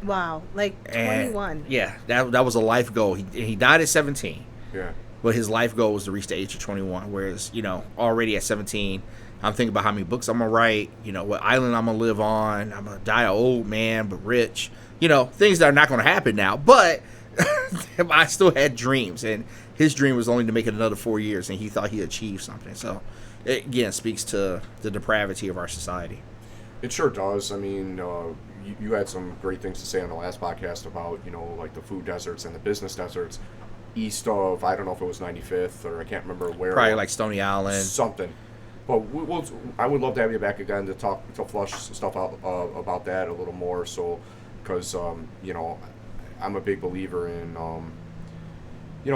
Wow, 21. Yeah, that was a life goal. He died at 17. Yeah. But his life goal was to reach the age of 21. Whereas, already at 17, I'm thinking about how many books I'm going to write, what island I'm going to live on. I'm going to die an old man, but rich. Things that are not going to happen now. But I still had dreams. And his dream was only to make it another 4 years. And he thought he achieved something. So, it, again, speaks to the depravity of our society. It sure does. I mean, you had some great things to say on the last podcast about, like the food deserts and the business deserts east of, I don't know if it was 95th or I can't remember where. Probably like Stony Island. Something. But I would love to have you back again to flush stuff out about that a little more. So, because, I'm a big believer in,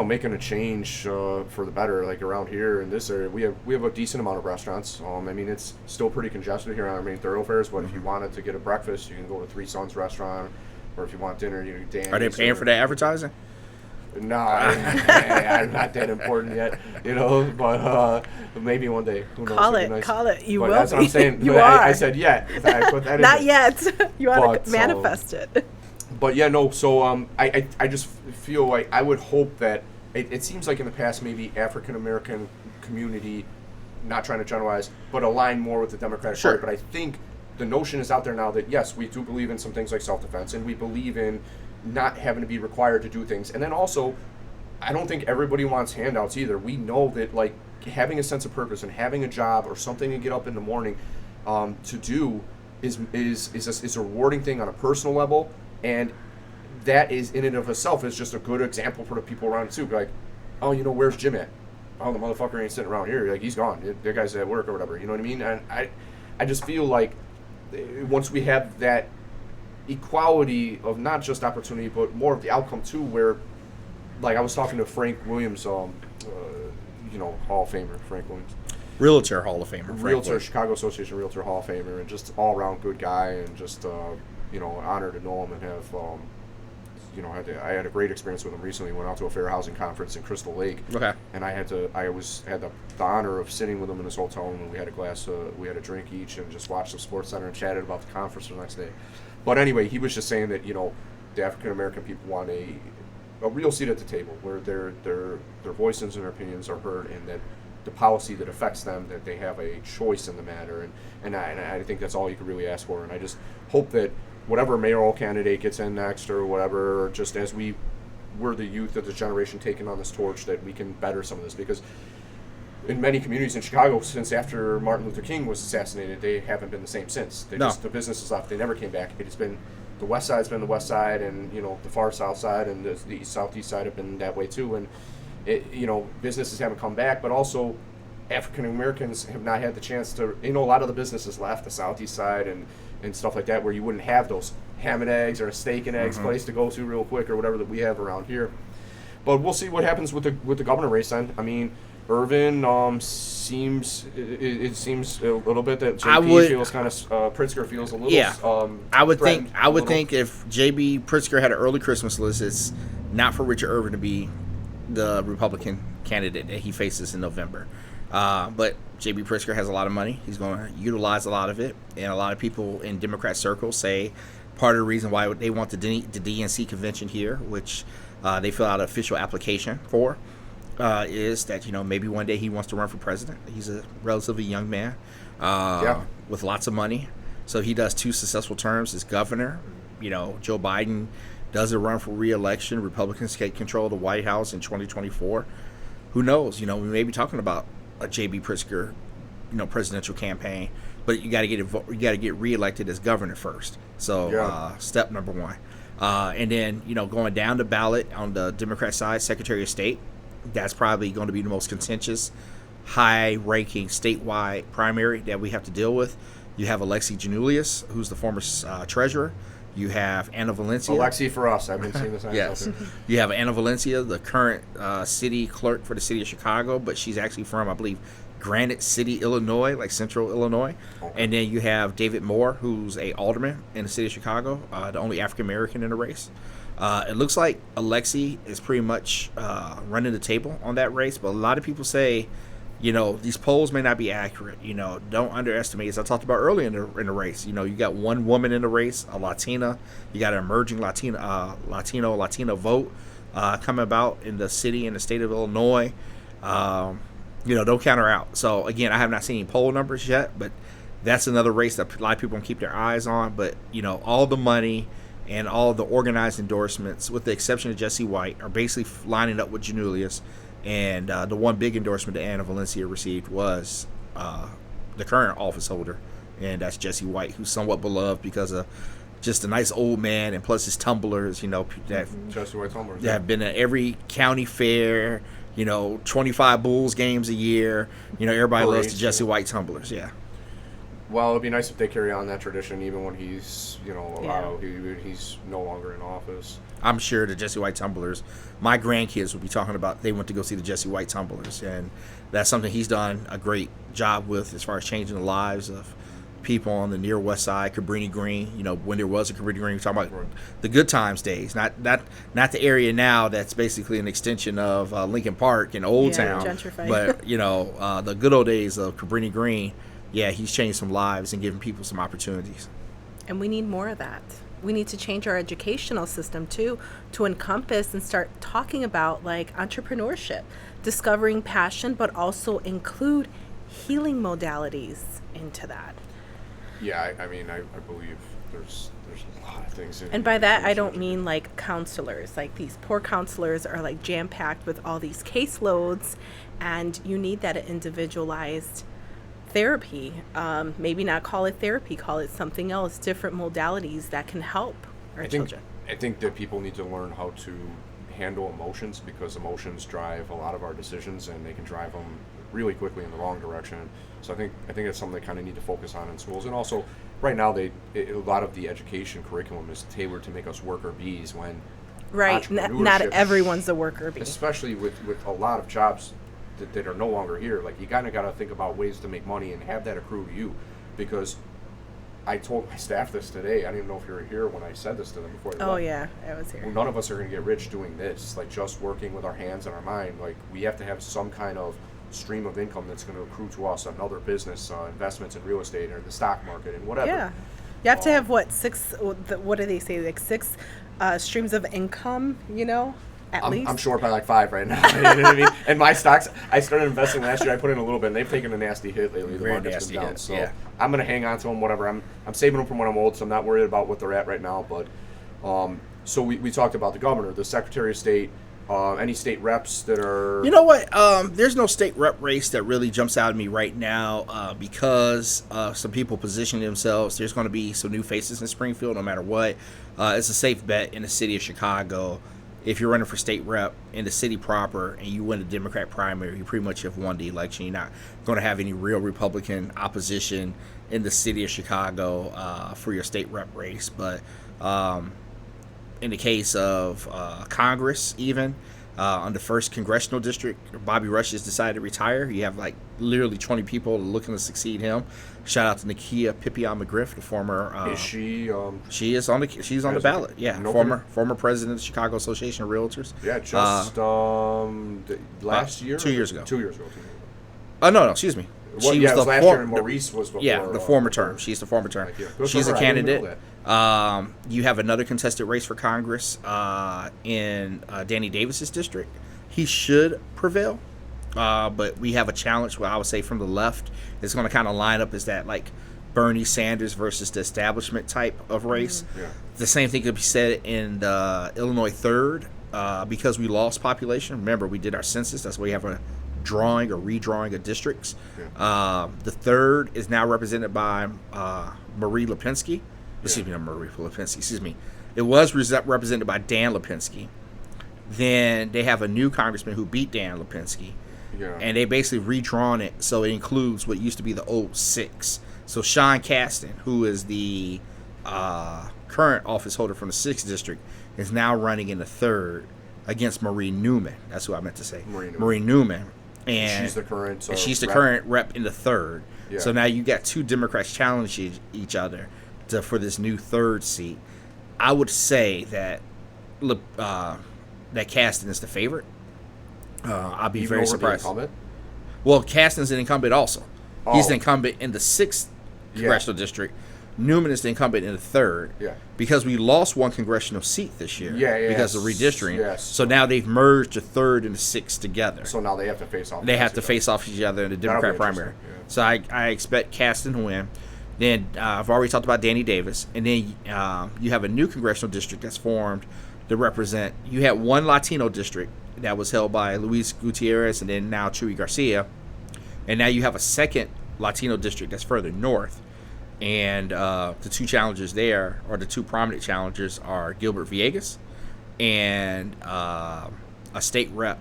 making a change for the better. Like around here in this area, we have a decent amount of restaurants. I mean, it's still pretty congested here on our main thoroughfares. But if you wanted to get a breakfast, you can go to Three Sons Restaurant, or if you want dinner, you can Danny's. Are they paying for that advertising? No, I'm not that important yet, But maybe one day. Who knows? Call it. You will. That's what I'm saying. You are. I said yet. I put that in. Not yet. You want to manifest it. But yeah, no. So I just feel like I would hope that it seems like in the past maybe African American community not trying to generalize, but align more with the Democratic Party. But I think the notion is out there now that, yes, we do believe in some things like self-defense, and we believe in not having to be required to do things. And then also, I don't think everybody wants handouts either. We know that, like, having a sense of purpose and having a job or something to get up in the morning to do is a rewarding thing on a personal level, and that is in and of itself is just a good example for the people around too. Like, oh, where's Jim at? Oh, the motherfucker ain't sitting around here. Like, he's gone. That guy's at work or whatever. You know what I mean? And I just feel like once we have that equality of not just opportunity, but more of the outcome too, where, like, I was talking to Frank Williams, Hall of Famer, Frank Williams. Realtor Hall of Famer. Realtor, Chicago Association of Realtor Hall of Famer, and just all-around good guy, and just, honored to know him and have, I had a great experience with him recently. Went out to a fair housing conference in Crystal Lake. Okay. And I had the honor of sitting with him in his hotel room, and we had a drink each, and just watched the Sports Center and chatted about the conference the next day. But anyway, he was just saying that, the African American people want a real seat at the table where their voices and their opinions are heard, and that the policy that affects them, that they have a choice in the matter, and I think that's all you could really ask for. And I just hope that whatever mayoral candidate gets in next or whatever, or just as we're the youth of this generation taking on this torch, that we can better some of this, because in many communities in Chicago, since after Martin Luther King was assassinated, they haven't been the same since. The businesses left. They never came back. It's been the west side's been the west side, and the far south side and the southeast side have been that way too. And businesses haven't come back, but also African Americans have not had the chance to. A lot of the businesses left the southeast side and stuff like that, where you wouldn't have those ham and eggs or a steak and eggs place to go to real quick or whatever that we have around here. But we'll see what happens with the governor race then. I mean, Irving seems a little bit that JB feels kind of Pritzker feels a little. Yeah, I would think if JB Pritzker had an early Christmas list, it's not for Richard Irving to be the Republican candidate that he faces in November. But JB Pritzker has a lot of money. He's going to utilize a lot of it, and a lot of people in Democrat circles say part of the reason why they want the DNC convention here, which they fill out an official application for. Is that maybe one day he wants to run for president. He's a relatively young man with lots of money, so he does 2 successful terms as governor. Joe Biden does a run for re-election. Republicans take control of the White House in 2024. Who knows? We may be talking about a J.B. Pritzker, presidential campaign, but you got to get re-elected as governor first. So step number 1, and then going down the ballot on the Democrat side, Secretary of State. That's probably going to be the most contentious, high-ranking statewide primary that we have to deal with. You have Alexi Giannoulias, who's the former treasurer. You have Anna Valencia. Alexi for us. I've been seeing this. Yes. You have Anna Valencia, the current city clerk for the city of Chicago, but she's actually from, I believe, Granite City, Illinois, like central Illinois. Okay. And then you have David Moore, who's a alderman in the city of Chicago, the only African-American in the race. It looks like Alexi is pretty much running the table on that race, but a lot of people say, these polls may not be accurate. Don't underestimate, as I talked about earlier in the race. You got one woman in the race, a Latina. You got an emerging Latino vote coming about in the city and the state of Illinois. Don't count her out. So again, I have not seen any poll numbers yet, but that's another race that a lot of people can keep their eyes on. But all the money and all the organized endorsements, with the exception of Jesse White, are basically lining up with Giannoulias. And the one big endorsement that Anna Valencia received was the current office holder, and that's Jesse White, who's somewhat beloved because of just a nice old man, and plus his tumblers, that Jesse White tumblers, have been at every county fair, 25 Bulls games a year. Everybody loves the Jesse White tumblers, yeah. Well, it'd be nice if they carry on that tradition even when he's, he's no longer in office. I'm sure the Jesse White tumblers, my grandkids will be talking about, they went to go see the Jesse White tumblers, and that's something he's done a great job with as far as changing the lives of people on the near west side, Cabrini Green. When there was a Cabrini Green, we're talking about the good times days, not the area now that's basically an extension of Lincoln Park in Old Town, gentrified. But the good old days of Cabrini Green. Yeah, he's changed some lives and given people some opportunities. And we need more of that. We need to change our educational system, too, to encompass and start talking about, like, entrepreneurship, discovering passion, but also include healing modalities into that. Yeah, I mean, I believe there's a lot of things. And by that, I don't mean like counselors. Like these poor counselors are like jam-packed with all these caseloads, and you need that individualized therapy. Maybe not call it therapy, call it something else, different modalities that can help our children. I think that people need to learn how to handle emotions, because emotions drive a lot of our decisions, and they can drive them really quickly in the wrong direction. So I think it's something they kind of need to focus on in schools. And also, right now, a lot of the education curriculum is tailored to make us worker bees, when right, not everyone's a worker bee. Especially with a lot of jobs that are no longer here. Like, you kind of got to think about ways to make money and have that accrue to you. Because I told my staff this today. I don't even know if you were here when I said this to them before they left. Yeah, I was here. Well, none of us are going to get rich doing this, like just working with our hands and our mind. Like, we have to have some kind of stream of income that's going to accrue to us, another business, investments in real estate or the stock market and whatever. Yeah. You have to have what do they say, like 6 streams of income, at least? I'm short by like 5 right now. You know what I mean? And my stocks, I started investing last year. I put in a little bit, and they've taken a nasty hit lately. The market's been down. So yeah. I'm going to hang on to them, whatever. I'm saving them from when I'm old, so I'm not worried about what they're at right now. But so we talked about the governor, the secretary of state, any state reps that are... You know what? There's no state rep race that really jumps out at me right now because some people position themselves. There's going to be some new faces in Springfield no matter what. It's a safe bet in the city of Chicago. If you're running for state rep in the city proper and you win a Democrat primary, you pretty much have won the election. You're not going to have any real Republican opposition in the city of Chicago for your state rep race. But in the case of Congress, even on the first congressional district, Bobby Rush has decided to retire. You have like literally 20 people looking to succeed him. Shout out to Nakia Pippion McGriff, the former. Is she? She's on the ballot. Yeah, former president of the Chicago Association of Realtors. Yeah, just last year. 2 years ago. 2 years ago. No, excuse me. Well, it was last year, and Maurice was before. Yeah, the former term. She's the former term. She's a candidate. You have another contested race for Congress in Danny Davis's district. He should prevail, but we have a challenge. Well, I would say from the left, it's going to kind of line up as that like Bernie Sanders versus the establishment type of race. Yeah. The same thing could be said in the Illinois 3rd because we lost population. Remember, we did our census. That's why we have a drawing or redrawing of districts. Yeah. The 3rd is now represented by Marie Lipinski. Excuse me, not Marie Lipinski. Excuse me. It was represented by Dan Lipinski. Then they have a new congressman who beat Dan Lipinski. Yeah. And they basically redrawn it so it includes what used to be the old 6. So Sean Casten, who is the current office holder from the 6th district, is now running in the 3rd against Marie Newman. That's who I meant to say. Marie Newman. And she's the current rep in the 3rd. Yeah. So now you got 2 Democrats challenging each other for this new 3rd seat. I would say that Casten is the favorite. I'd be very surprised. Well, Casten's an incumbent also. Oh. He's the incumbent in the 6th congressional district. Newman is the incumbent in the 3rd. Yeah. Because we lost 1 congressional seat this year. Because of redistricting. Yes. So now they've merged the 3rd and the 6th together. So now they have to face off. They have to face off each other in the Democrat primary. Yeah. So I expect Casten to win. Then I've already talked about Danny Davis. And then you have a new congressional district that's formed to represent. You had 1 Latino district that was held by Luis Gutierrez and then now Chuy Garcia. And now you have a 2nd Latino district that's further north. And the 2 challengers there, or the 2 prominent challengers, are Gilbert Villegas and a state rep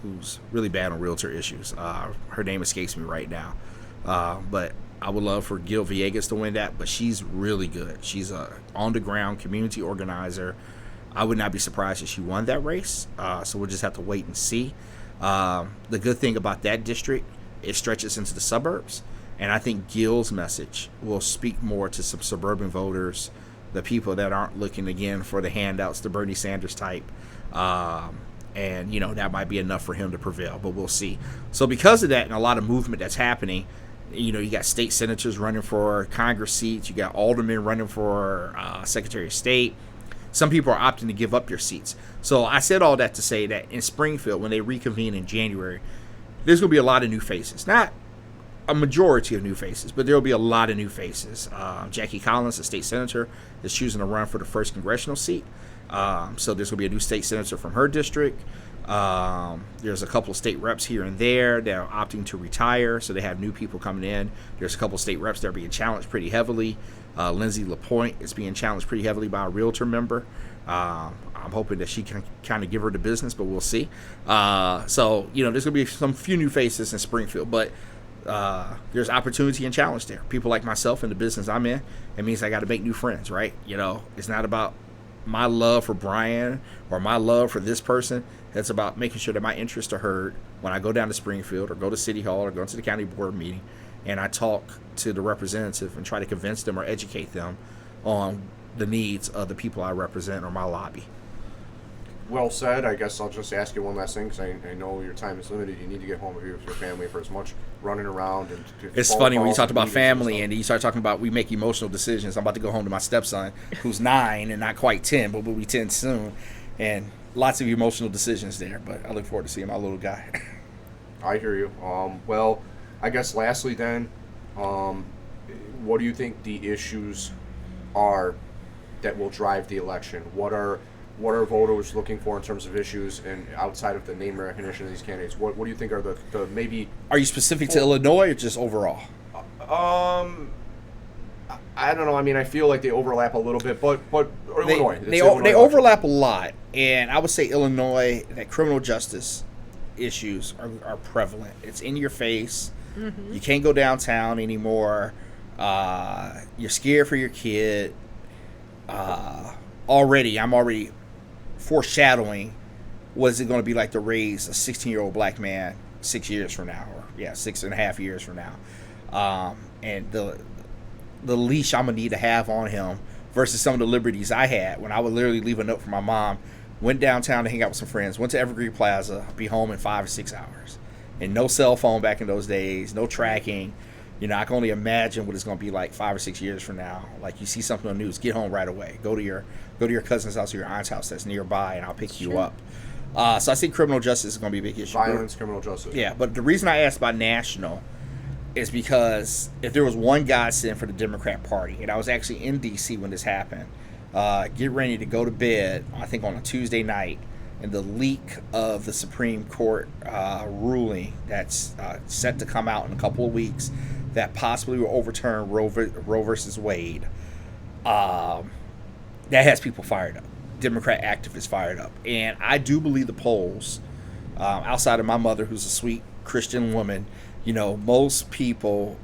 who's really bad on realtor issues. Her name escapes me right now. But I would love for Gil Villegas to win that, but she's really good. She's a on-the-ground community organizer. I would not be surprised if she won that race. So we'll just have to wait and see. The good thing about that district, it stretches into the suburbs. And I think Gil's message will speak more to some suburban voters, the people that aren't looking, again, for the handouts, the Bernie Sanders type. And, that might be enough for him to prevail, but we'll see. So because of that and a lot of movement that's happening, you got state senators running for Congress seats. You got aldermen running for Secretary of State. Some people are opting to give up their seats. So I said all that to say that in Springfield, when they reconvene in January, there's going to be a lot of new faces. Not a majority of new faces, but there will be a lot of new faces. Jackie Collins, a state senator, is choosing to run for the 1st congressional seat. So there's going to be a new state senator from her district. There's a couple of state reps here and there that are opting to retire, so they have new people coming in. There's a couple of state reps that are being challenged pretty heavily. Lindsay LaPointe is being challenged pretty heavily by a realtor member. I'm hoping that she can kind of give her the business, but we'll see. So, there's going to be some few new faces in Springfield, but there's opportunity and challenge there. People like myself in the business I'm in, it means I got to make new friends, right? It's not about my love for Brian or my love for this person. It's about making sure that my interests are heard when I go down to Springfield or go to City Hall or go to the county board meeting, and I talk to the representative and try to convince them or educate them on the needs of the people I represent or my lobby. Well said. I guess I'll just ask you one last thing, because I know your time is limited. You need to get home with your family for as much running around. And it's funny when you talk about family and you start talking about we make emotional decisions. I'm about to go home to my stepson, who's 9 and not quite 10, but will be 10 soon. And lots of emotional decisions there, but I look forward to seeing my little guy. I hear you. Well, I guess lastly then, what do you think the issues are that will drive the election? What are voters looking for in terms of issues, and outside of the name recognition of these candidates? What do you think are the maybe... Are you specific to Illinois or just overall? I don't know. I mean, I feel like they overlap a little bit, but Illinois. They overlap a lot, and I would say Illinois, that criminal justice issues are prevalent. It's in your face. Mm-hmm. You can't go downtown anymore. You're scared for your kid. I'm already foreshadowing what is it going to be like to raise a 16-year-old black man 6 years from now, or 6.5 years from now, and the leash I'm gonna need to have on him versus some of the liberties I had when I would literally leave a note for my mom, went downtown to hang out with some friends, went to Evergreen Plaza, be home in 5 or 6 hours, and no cell phone back in those days, no tracking. I can only imagine what it's going to be like 5 or 6 years from now. Like, you see something on the news, get home right away. Go to your cousin's house or your aunt's house that's nearby, and I'll pick you up. So I think criminal justice is going to be a big issue. Violence, criminal justice. Yeah, but the reason I asked about national is because if there was one godsend for the Democrat Party, and I was actually in D.C. when this happened, get ready to go to bed, I think on a Tuesday night, and the leak of the Supreme Court ruling that's set to come out in a couple of weeks that possibly will overturn Roe versus Wade, that has people fired up. Democrat activists fired up. And I do believe the polls, outside of my mother, who's a sweet Christian woman, most people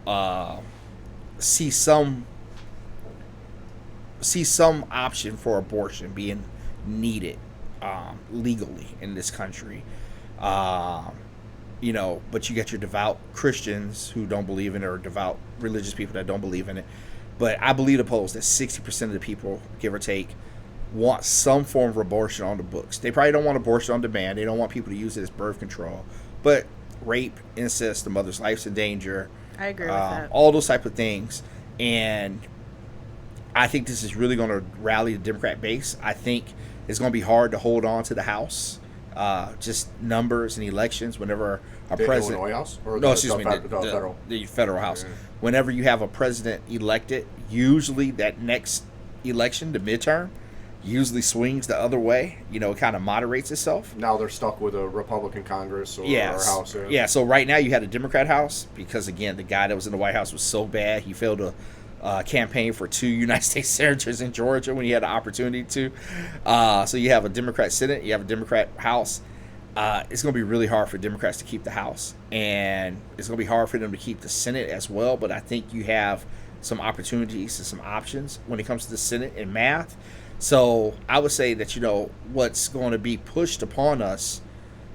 see some option for abortion being needed legally in this country. But you get your devout Christians who don't believe in it, or devout religious people that don't believe in it. But I believe the polls that 60% of the people, give or take, want some form of abortion on the books. They probably don't want abortion on demand. They don't want people to use it as birth control. But rape, incest, the mother's life's in danger. I agree with that. All those type of things. And I think this is really going to rally the Democrat base. I think it's going to be hard to hold on to the House. Just numbers and elections. Whenever a president, Illinois House, or the federal House. Yeah. Whenever you have a president elected, usually that next election, the midterm, usually swings the other way. It kind of moderates itself. Now they're stuck with a Republican Congress or House. Yeah. So right now you had a Democrat House because, again, the guy that was in the White House was so bad he failed to campaign for 2 United States senators in Georgia when he had the opportunity to. So you have a Democrat Senate, you have a Democrat House. It's going to be really hard for Democrats to keep the House, and it's going to be hard for them to keep the Senate as well. But I think you have some opportunities and some options when it comes to the Senate and math. So I would say that, what's going to be pushed upon us,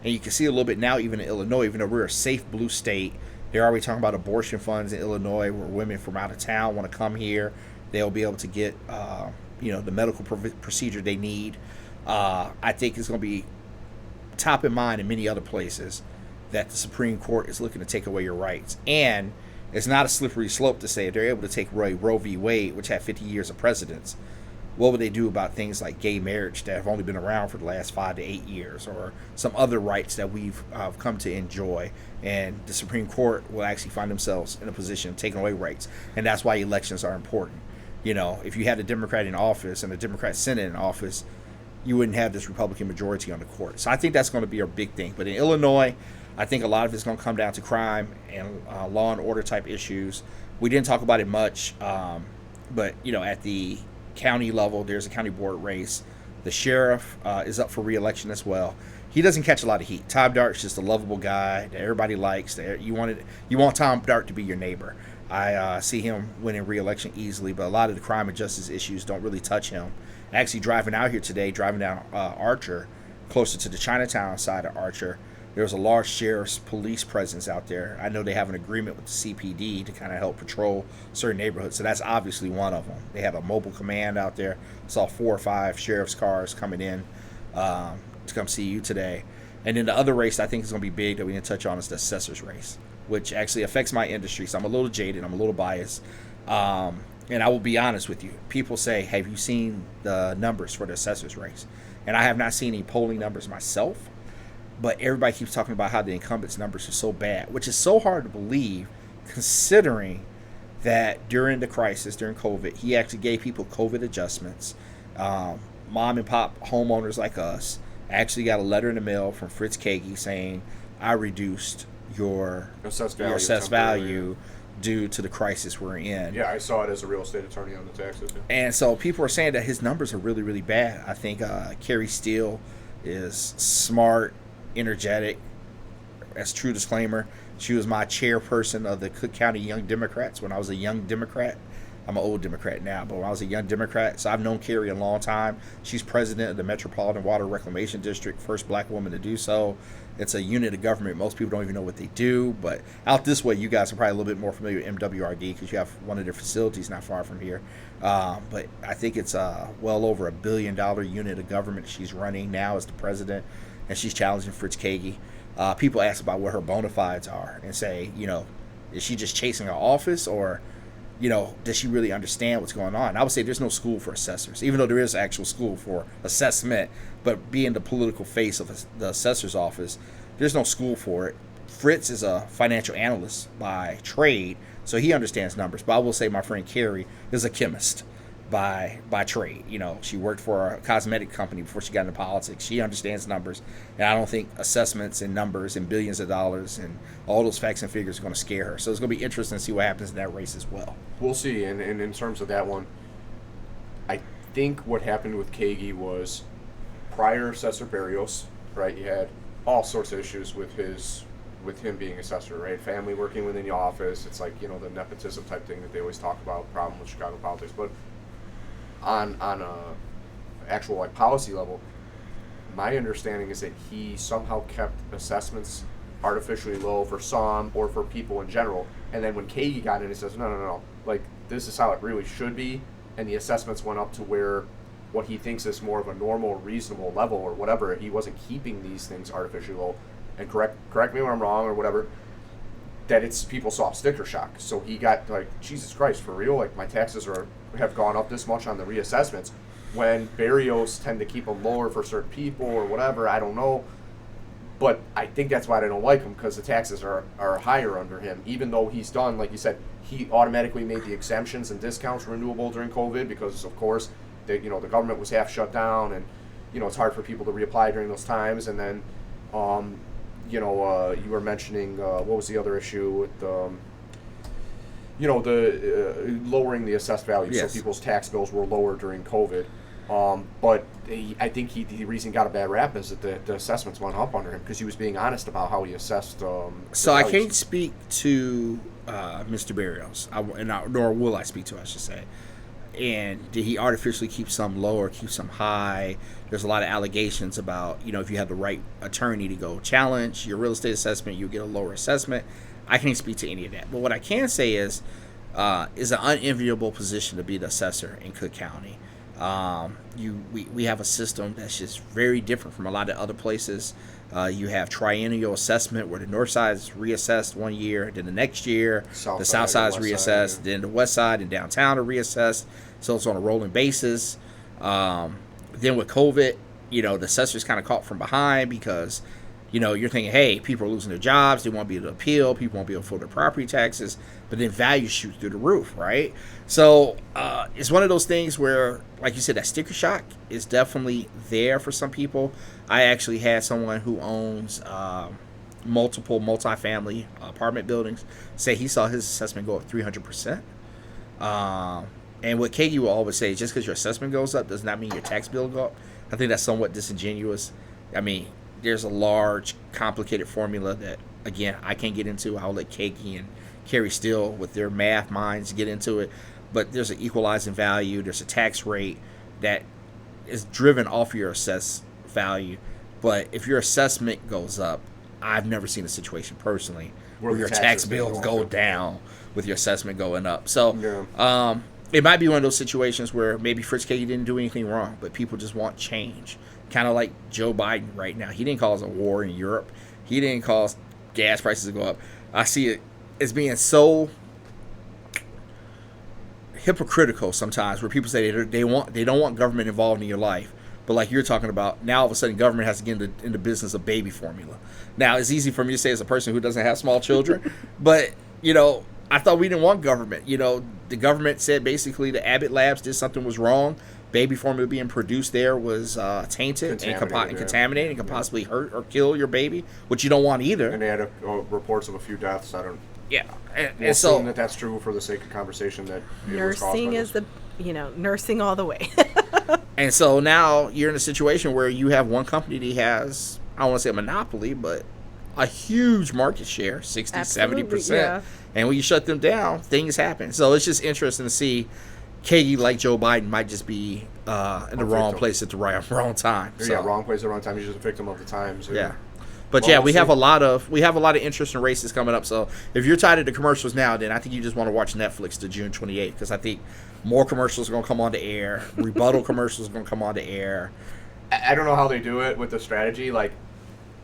and you can see a little bit now even in Illinois, even though we're a safe blue state, they're already talking about abortion funds in Illinois where women from out of town want to come here. They'll be able to get, the medical procedure they need. I think it's going to be top in mind in many other places that the Supreme Court is looking to take away your rights. And it's not a slippery slope to say if they're able to take Roe v. Wade, which had 50 years of precedence, what would they do about things like gay marriage that have only been around for the last 5 to 8 years, or some other rights that we've come to enjoy? And the Supreme Court will actually find themselves in a position of taking away rights. And that's why elections are important. You know, if you had a Democrat in office and a Democrat Senate in office, you wouldn't have this Republican majority on the court. So I think that's going to be a big thing. But in Illinois, I think a lot of it's going to come down to crime and law and order type issues. We didn't talk about it much, but, you know, at the county level, there's a county board race. The sheriff is up for re-election as well. He doesn't catch a lot of heat. Tom Dart's just a lovable guy that everybody likes. You want Tom Dart to be your neighbor. I see him winning re-election easily, but a lot of the crime and justice issues don't really touch him. Actually, driving out here today, driving down Archer, closer to the Chinatown side of Archer, there was a large sheriff's police presence out there. I know they have an agreement with the CPD to kind of help patrol certain neighborhoods, so that's obviously one of them. They have a mobile command out there. Saw 4 or 5 sheriff's cars coming in to come see you today. And then the other race I think is going to be big that we didn't touch on is the assessors race, which actually affects my industry, so I'm a little jaded, I'm a little biased. And I will be honest with you. People say, have you seen the numbers for the assessors race? And I have not seen any polling numbers myself, but everybody keeps talking about how the incumbents' numbers are so bad, which is so hard to believe considering that during the crisis, during COVID, he actually gave people COVID adjustments. Mom and pop homeowners like us actually got a letter in the mail from Fritz Kagi saying, I reduced your assessed value due to the crisis we're in. Yeah, I saw it as a real estate attorney on the taxes. Yeah. And so people are saying that his numbers are really, really bad. I think Carrie Steele is smart, energetic. That's true disclaimer. She was my chairperson of the Cook County Young Democrats when I was a young Democrat. I'm an old Democrat now, but when I was a young Democrat, so I've known Carrie a long time. She's president of the Metropolitan Water Reclamation District, first black woman to do so. It's a unit of government. Most people don't even know what they do, but out this way, you guys are probably a little bit more familiar with MWRD because you have one of their facilities not far from here. But I think it's well over $1 billion unit of government she's running now as the president, and she's challenging Fritz Kagi. People ask about what her bona fides are and say, you know, is she just chasing her office, or you know, does she really understand what's going on? And I would say there's no school for assessors, even though there is actual school for assessment, but being the political face of the assessor's office, there's no school for it. Fritz is a financial analyst by trade, so he understands numbers. But I will say my friend Carrie is a chemist by trade. You know, she worked for a cosmetic company before she got into politics. She understands numbers, and I don't think assessments and numbers and billions of dollars and all those facts and figures are going to scare her. So it's going to be interesting to see what happens in that race as well. We'll see. And in terms of that one, I think what happened with Kagi was prior Assessor Barrios, right? You had all sorts of issues with him being assessor, right? Family working within the office. It's like, you know, the nepotism type thing that they always talk about, problem with Chicago politics. But on a actual like policy level, my understanding is that he somehow kept assessments artificially low for some or for people in general. And then when Kagi got in, he says, no, like this is how it really should be. And the assessments went up to where what he thinks is more of a normal, reasonable level or whatever. He wasn't keeping these things artificially low. And correct me when I'm wrong or whatever, that it's people saw sticker shock. So he got like, Jesus Christ, for real? Like my taxes have gone up this much on the reassessments, when Barrios tend to keep them lower for certain people or whatever. I don't know. But I think that's why they don't like him, because the taxes are higher under him, even though he's done, like you said, he automatically made the exemptions and discounts renewable during COVID because, of course, the government was half shut down, and, you know, it's hard for people to reapply during those times. And then, you were mentioning, what was the other issue with, the lowering the assessed value. Yes. So people's tax bills were lower during COVID. But I think the reason he got a bad rap is that the assessments went up under him because he was being honest about how he assessed. So I can't speak to Mr. Barrios, nor will I speak to, I should say. And did he artificially keep some low or keep some high? There's a lot of allegations about, you know, if you have the right attorney to go challenge your real estate assessment, you'll get a lower assessment. I can't speak to any of that. But what I can say is an unenviable position to be the assessor in Cook County. We have a system that's just very different from a lot of other places. You have triennial assessment where the north side is reassessed one year, then the next year the south side is reassessed, then the west side and downtown are reassessed. So it's on a rolling basis. Then with COVID, the assessors kind of caught from behind because, you're thinking, hey, people are losing their jobs. They won't be able to appeal. People won't be able to afford their property taxes. But then values shoot through the roof, right? So it's one of those things where, like you said, that sticker shock is definitely there for some people. I actually had someone who owns multiple multifamily apartment buildings say he saw his assessment go up 300%. And what Kagi will always say is just because your assessment goes up does not mean your tax bill will go up. I think that's somewhat disingenuous. I mean, there's a large, complicated formula that, again, I can't get into. I'll let Kagi and Carrie Steele with their math minds get into it. But there's an equalizing value. There's a tax rate that is driven off your assessed value. But if your assessment goes up, I've never seen a situation personally where your tax bills go down with your assessment going up. So it might be one of those situations where maybe Pritzker didn't do anything wrong, but people just want change. Kind of like Joe Biden right now. He didn't cause a war in Europe. He didn't cause gas prices to go up. I see it as being so hypocritical sometimes, where people say they don't want government involved in your life. But like you're talking about, now all of a sudden government has to get in the business of baby formula. Now, it's easy for me to say as a person who doesn't have small children, but, I thought we didn't want government. The government said basically the Abbott Labs did something was wrong. Baby formula being produced there was tainted and contaminated and could possibly hurt or kill your baby, which you don't want either. And they had reports of a few deaths. I don't. Yeah, and so that's true for the sake of conversation. That nursing is nursing all the way. And so now you're in a situation where you have one company that has, I don't want to say a monopoly, but a huge market share, 60, 70%. Yeah. And when you shut them down, things happen. So it's just interesting to see Katie, like Joe Biden, might just be in the wrong place at the wrong time. So. Yeah, wrong place at the wrong time. He's just a victim of the times. Yeah. But well, we have a lot of interesting races coming up. So if you're tired of the commercials now, then I think you just want to watch Netflix to June 28th, because I think more commercials are going to come on the air. Rebuttal commercials are going to come on the air. I don't know how they do it with the strategy. Like,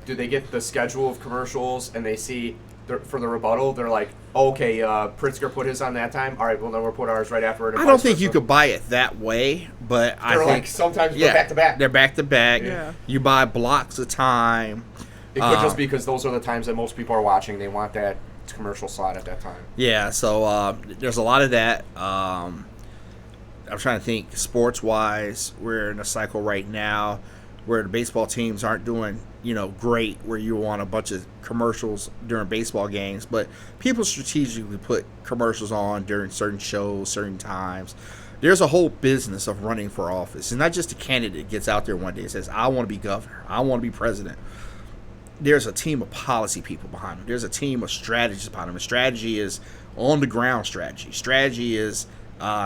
do they get the schedule of commercials and they see for the rebuttal? They're like, oh, okay, Pritzker put his on that time. All right, well then we'll put ours right after it. I don't think you could buy it that way, but I think like sometimes they're back to back. They're back to back. Yeah. You buy blocks of time. It could just be because those are the times that most people are watching. They want that commercial slot at that time. Yeah, so there's a lot of that. I'm trying to think sports-wise. We're in a cycle right now where the baseball teams aren't doing, great, where you want a bunch of commercials during baseball games. But people strategically put commercials on during certain shows, certain times. There's a whole business of running for office. It's not just a candidate gets out there one day and says, I want to be governor. I want to be president. There's a team of policy people behind them. There's a team of strategists behind them. And strategy is on-the-ground strategy. Strategy is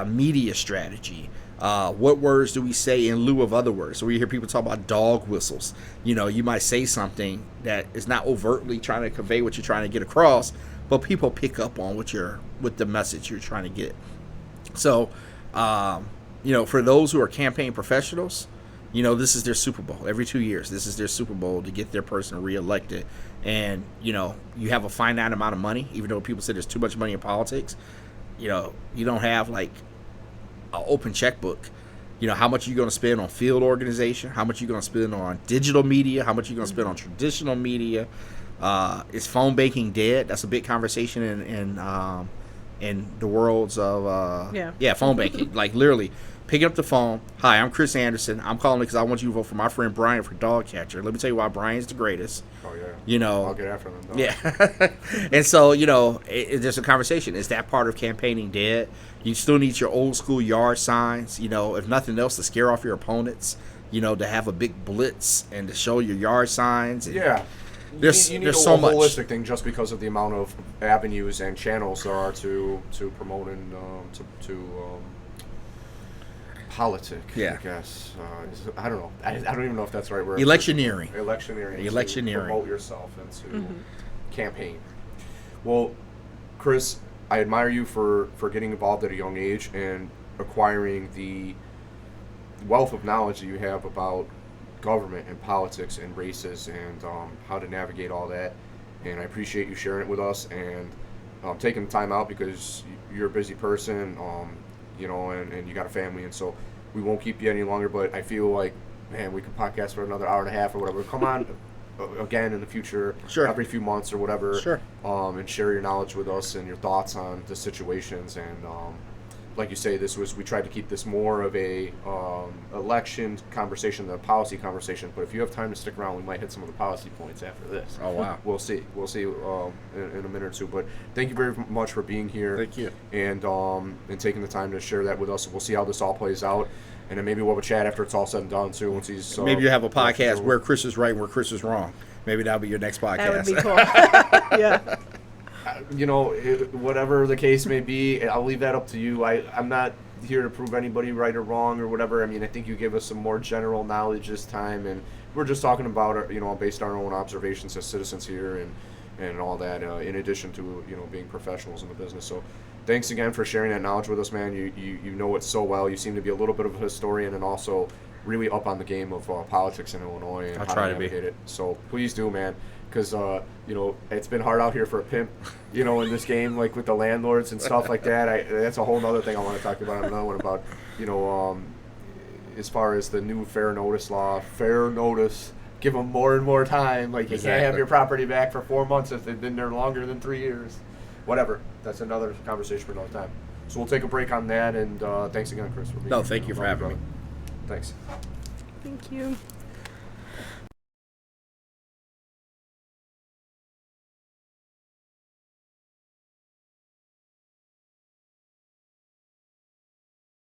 media strategy. What words do we say in lieu of other words? So we hear people talk about dog whistles. You might say something that is not overtly trying to convey what you're trying to get across, but people pick up on what the message you're trying to get. So, for those who are campaign professionals, this is their Super Bowl. Every 2 years, this is their Super Bowl to get their person reelected. And, you have a finite amount of money, even though people say there's too much money in politics. You don't have, like, an open checkbook. How much are you going to spend on field organization? How much are you going to spend on digital media? How much are you going to spend on traditional media? Is phone banking dead? That's a big conversation in the worlds of phone banking. Like, literally picking up the phone. Hi, I'm Chris Anderson. I'm calling because I want you to vote for my friend Brian for dog catcher. Let me tell you why Brian's the greatest. Oh yeah. I'll get after them. Though. Yeah. And so there's a conversation. Is that part of campaigning dead? You still need your old school yard signs. If nothing else, to scare off your opponents. To have a big blitz and to show your yard signs. And yeah. There's you need so much holistic thing just because of the amount of avenues and channels there are to promote and to politic. Yeah. I guess I don't know. I don't even know if that's the right word. Electioneering. To promote yourself and to campaign. Well, Chris, I admire you for getting involved at a young age and acquiring the wealth of knowledge that you have about government and politics and races and how to navigate all that. And I appreciate you sharing it with us and taking the time out because you're a busy person, and you got a family. And so we won't keep you any longer. But I feel like, man, we could podcast for another hour and a half or whatever. Come on again in the future, every few months or whatever, and share your knowledge with us and your thoughts on the situations. And like you say, we tried to keep this more of a election conversation than a policy conversation. But if you have time to stick around, we might hit some of the policy points after this. Oh, wow. We'll see in a minute or two. But thank you very much for being here. Thank you. And taking the time to share that with us. We'll see how this all plays out. And then maybe we'll have a chat after it's all said and done, too. Once he's maybe you have a podcast where Chris is right and where Chris is wrong. Maybe that'll be your next podcast. That would be cool. Yeah. You know, whatever the case may be, I'll leave that up to you. I'm not here to prove anybody right or wrong or whatever. I mean, I think you give us some more general knowledge this time, and we're just talking about, based on our own observations as citizens here and all that, in addition to, being professionals in the business. So thanks again for sharing that knowledge with us, man. You know it so well. You seem to be a little bit of a historian and also really up on the game of politics in Illinois and I'll how try to to be. navigate it. So please do, man. Because, it's been hard out here for a pimp, in this game, like with the landlords and stuff like that. That's a whole other thing I want to talk about. Another one about, as far as the new fair notice law, fair notice, give them more and more time. Like, you can't have your property back for 4 months if they've been there longer than 3 years. Whatever. That's another conversation for another time. So we'll take a break on that, and thanks again, Chris, for being here. No, thank you for having me. Thanks. Thank you.